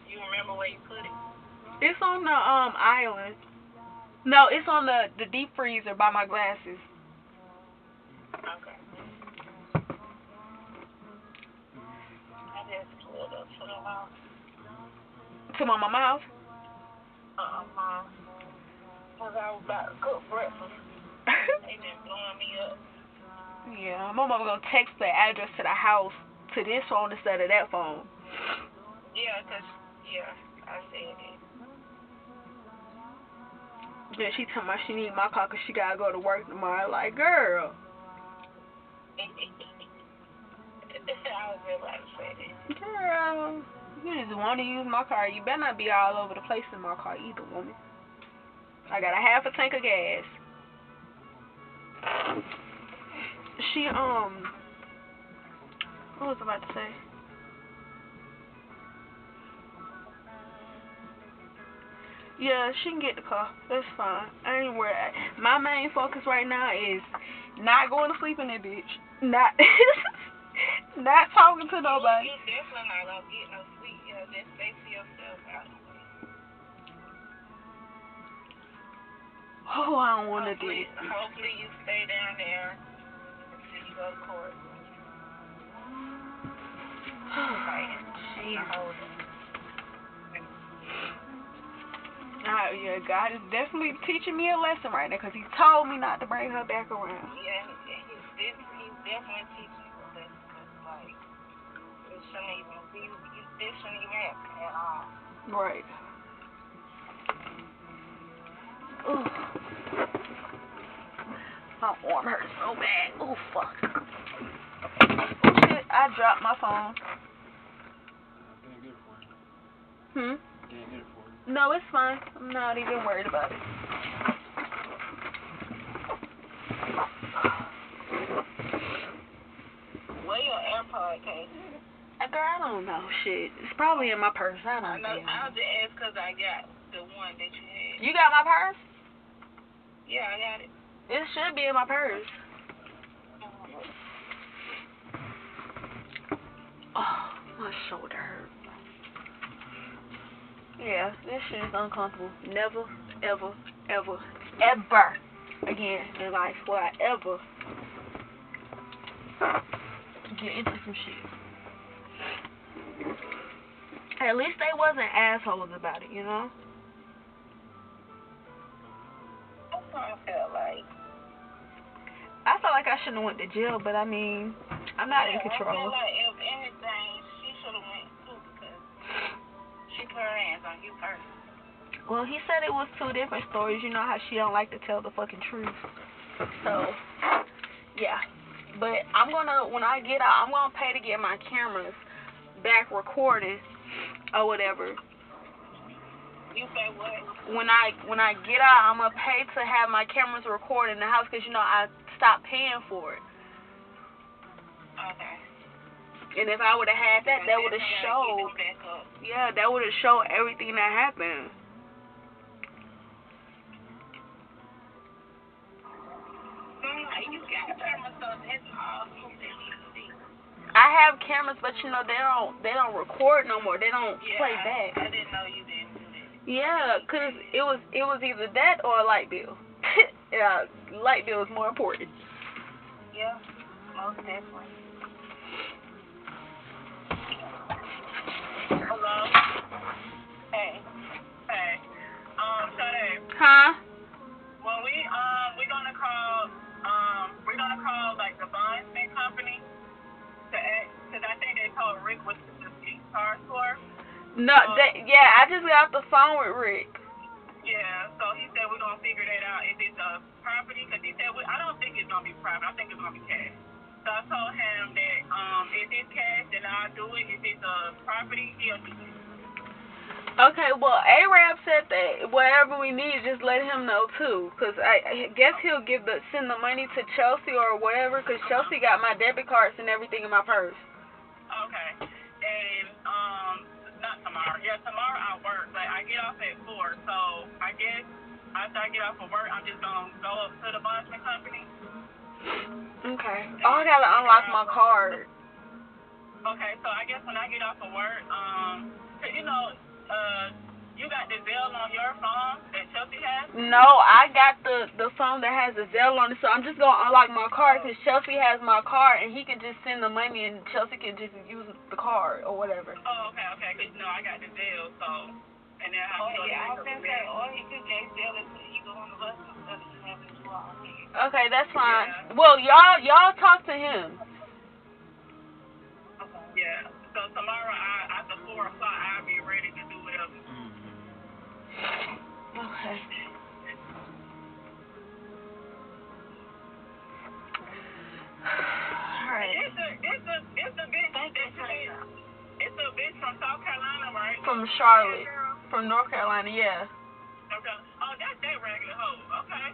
You remember where you put it? It's on the island. No, it's on the deep freezer by my glasses. Okay. I just pulled up to the house. To my mama's house? Mom. Cause I was about to cook breakfast. They been blowing me up. Yeah, my mama gonna text the address to the house to this phone instead of that phone. Yeah, I said it. Then she told me she need my car because she gotta go to work tomorrow. Like, girl. I was just about to say that. Girl, you just want to use my car. You better not be all over the place in my car either, woman. I got a half a tank of gas. She, what was I about to say? Yeah, she can get the car. That's fine. I ain't worried. My main focus right now is not going to sleep in that bitch. Not talking to nobody. You definitely not gonna get no sleep. Yeah, just stay to yourself out. Oh, I don't want to do it. Hopefully you stay down there until you go to court. Yeah, God is definitely teaching me a lesson right now because he told me not to bring her back around. Yeah, he's definitely teaching you a lesson. Like, this shouldn't even happen at all. Right. Ooh. My arm hurts so bad. Oh, fuck. Oh, shit, I dropped my phone. Can't get it for you. Hmm? Can't get it for you. No, it's fine. I'm not even worried about it. Where your AirPod case? Girl, I don't know. Shit. It's probably in my purse. I don't know. I'll just ask because I got the one that you had. You got my purse? Yeah, I got it. It should be in my purse. Oh, my shoulder hurt. Yeah, this shit is uncomfortable. Never, ever, ever, ever again in life will I ever get into some shit. At least they wasn't assholes about it, you know? I felt like I shouldn't have went to jail, but I mean, I'm not in control. I feel like if anything, she should have went too because she put her hands on you first. Well, he said it was two different stories. You know how she don't like to tell the fucking truth. So, yeah. But I'm gonna, when I get out, I'm gonna pay to get my cameras back recorded or whatever. You say what? When I get out, I'm gonna pay to have my cameras recorded in the house because you know I stopped paying for it. Okay. And if I would have had that, that would have showed. Yeah, that would have showed everything that happened. you got cameras, so that's all you need to see. I have cameras, but you know they don't record no more. They don't play back. I didn't know you didn't do that. Yeah, 'cause it was either that or a light bill. Yeah, light bill is more important. Yeah, most definitely. Hello? Hey. Sade. Huh? Well, we're gonna call like the bondsman company to ask, because I think they told Rick was the car store. No, I just got off the phone with Rick. Yeah, so he said we're gonna figure that out if it's a property, because he said I don't think it's gonna be private. I think it's gonna be cash. So I told him that if it's cash, then I'll do it. If it's a property, he'll do it. Okay, well, Arab said that whatever we need, just let him know too, cause I guess he'll send the money to Chelsea or whatever, cause Chelsea got my debit cards and everything in my purse. Okay, and not tomorrow. Yeah, tomorrow I work, but I get off at 4, so I guess after I get off of work, I'm just gonna go up to the bondsman company. Okay. Oh, I gotta unlock my card. Okay, so I guess when I get off of work, 'cause you know. You got the Zelle on your phone that Chelsea has? No, I got the phone that has the Zelle on it, so I'm just going to unlock my card because Chelsea has my card, and he can just send the money, and Chelsea can just use the card or whatever. Oh, okay, because, you know, I got the Zelle, so, and then I was going to say, or he could just Zelle it to either one of us instead of you having to on it. Okay, that's fine. Yeah. Well, y'all talk to him. Yeah, so tomorrow after 4 o'clock, I'll be ready to do whatever. Okay. Alright. It's a bitch from South Carolina, right? From Charlotte. From North Carolina, yeah. Okay. Oh, that's that regular hoe. Okay.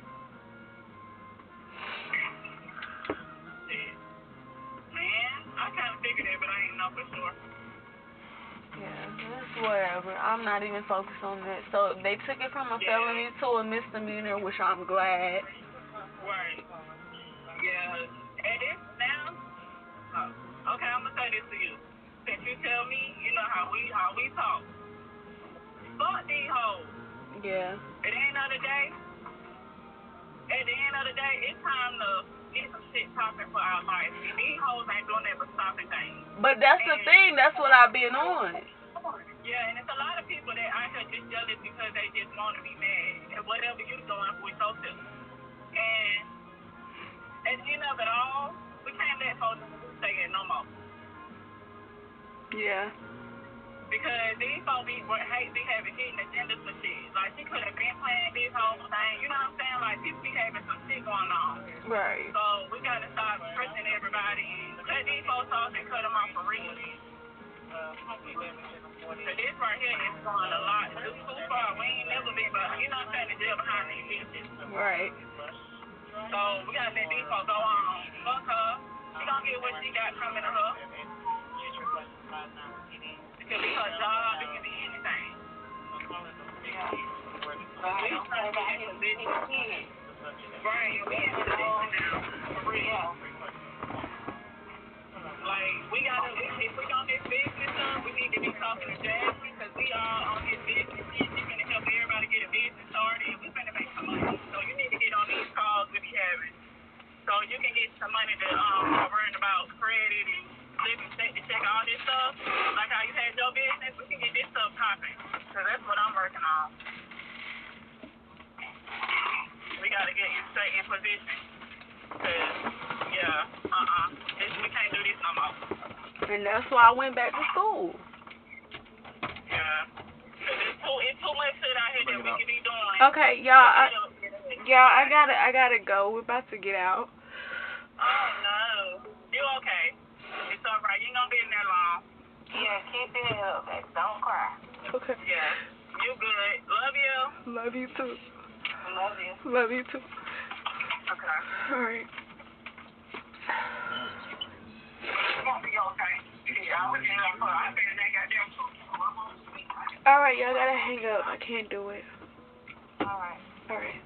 Shit. Man, I kind of figured it, but I ain't know for sure. Yeah, that's whatever. I'm not even focused on that. So they took it from a felony to a misdemeanor, which I'm glad. Right. Yeah. And it's now. Okay, I'm gonna say this to you. Since you tell me, you know how we talk. Fuck these hoes. Yeah. At the end of the day, it's time to get some shit popping for our life. And these hoes ain't doing that but stopping things. But that's the thing. That's what I've been on. Yeah, and it's a lot of people that out here just jealous because they just want to be mad at whatever you're doing with yourself. And at the end of it all, we can't let folks say it no more. Yeah. Because these folks be having hidden agendas for shit. Like, she could have been playing this whole thing. You know what I'm saying? Like, people be having some shit going on. Right. So, we got to stop stressing everybody and cut these folks off and cut them off for real. So this right here is going a lot too far. We ain't never been, but you know what I'm saying, the jail behind these bitches. Right. So, we got to let these folks go on. Fuck her. She gonna get what she got coming to her. It could be her job, it could be anything. Yeah. We trying to get in business. Right, we in position now. For real. Like, if we on this business stuff, we need to be talking to Jasmine, because we all on this business shit. She's gonna help everybody get a business started, and we finna make some money. So you need to get on these calls we be having. So you can get some money to worrying about credit and living state to check all this stuff. Like how you had your business, we can get this stuff popping. Because that's what I'm working on. We got to get you straight in position. Because, we can't do this no more. And that's why I went back to school. Yeah. Because it's too much shit out here that we can be doing. Okay, y'all, I gotta go. We're about to get out. Oh, no. You okay? It's all right. You ain't gonna be in there long. Yeah, keep it up, baby. Don't cry. Okay. Yeah. You good. Love you. Love you too. Love you. Love you too. Okay. All right. It's gonna be okay. Yeah, I was in there for I think they got them too. All right, y'all gotta hang up. I can't do it. All right. All right.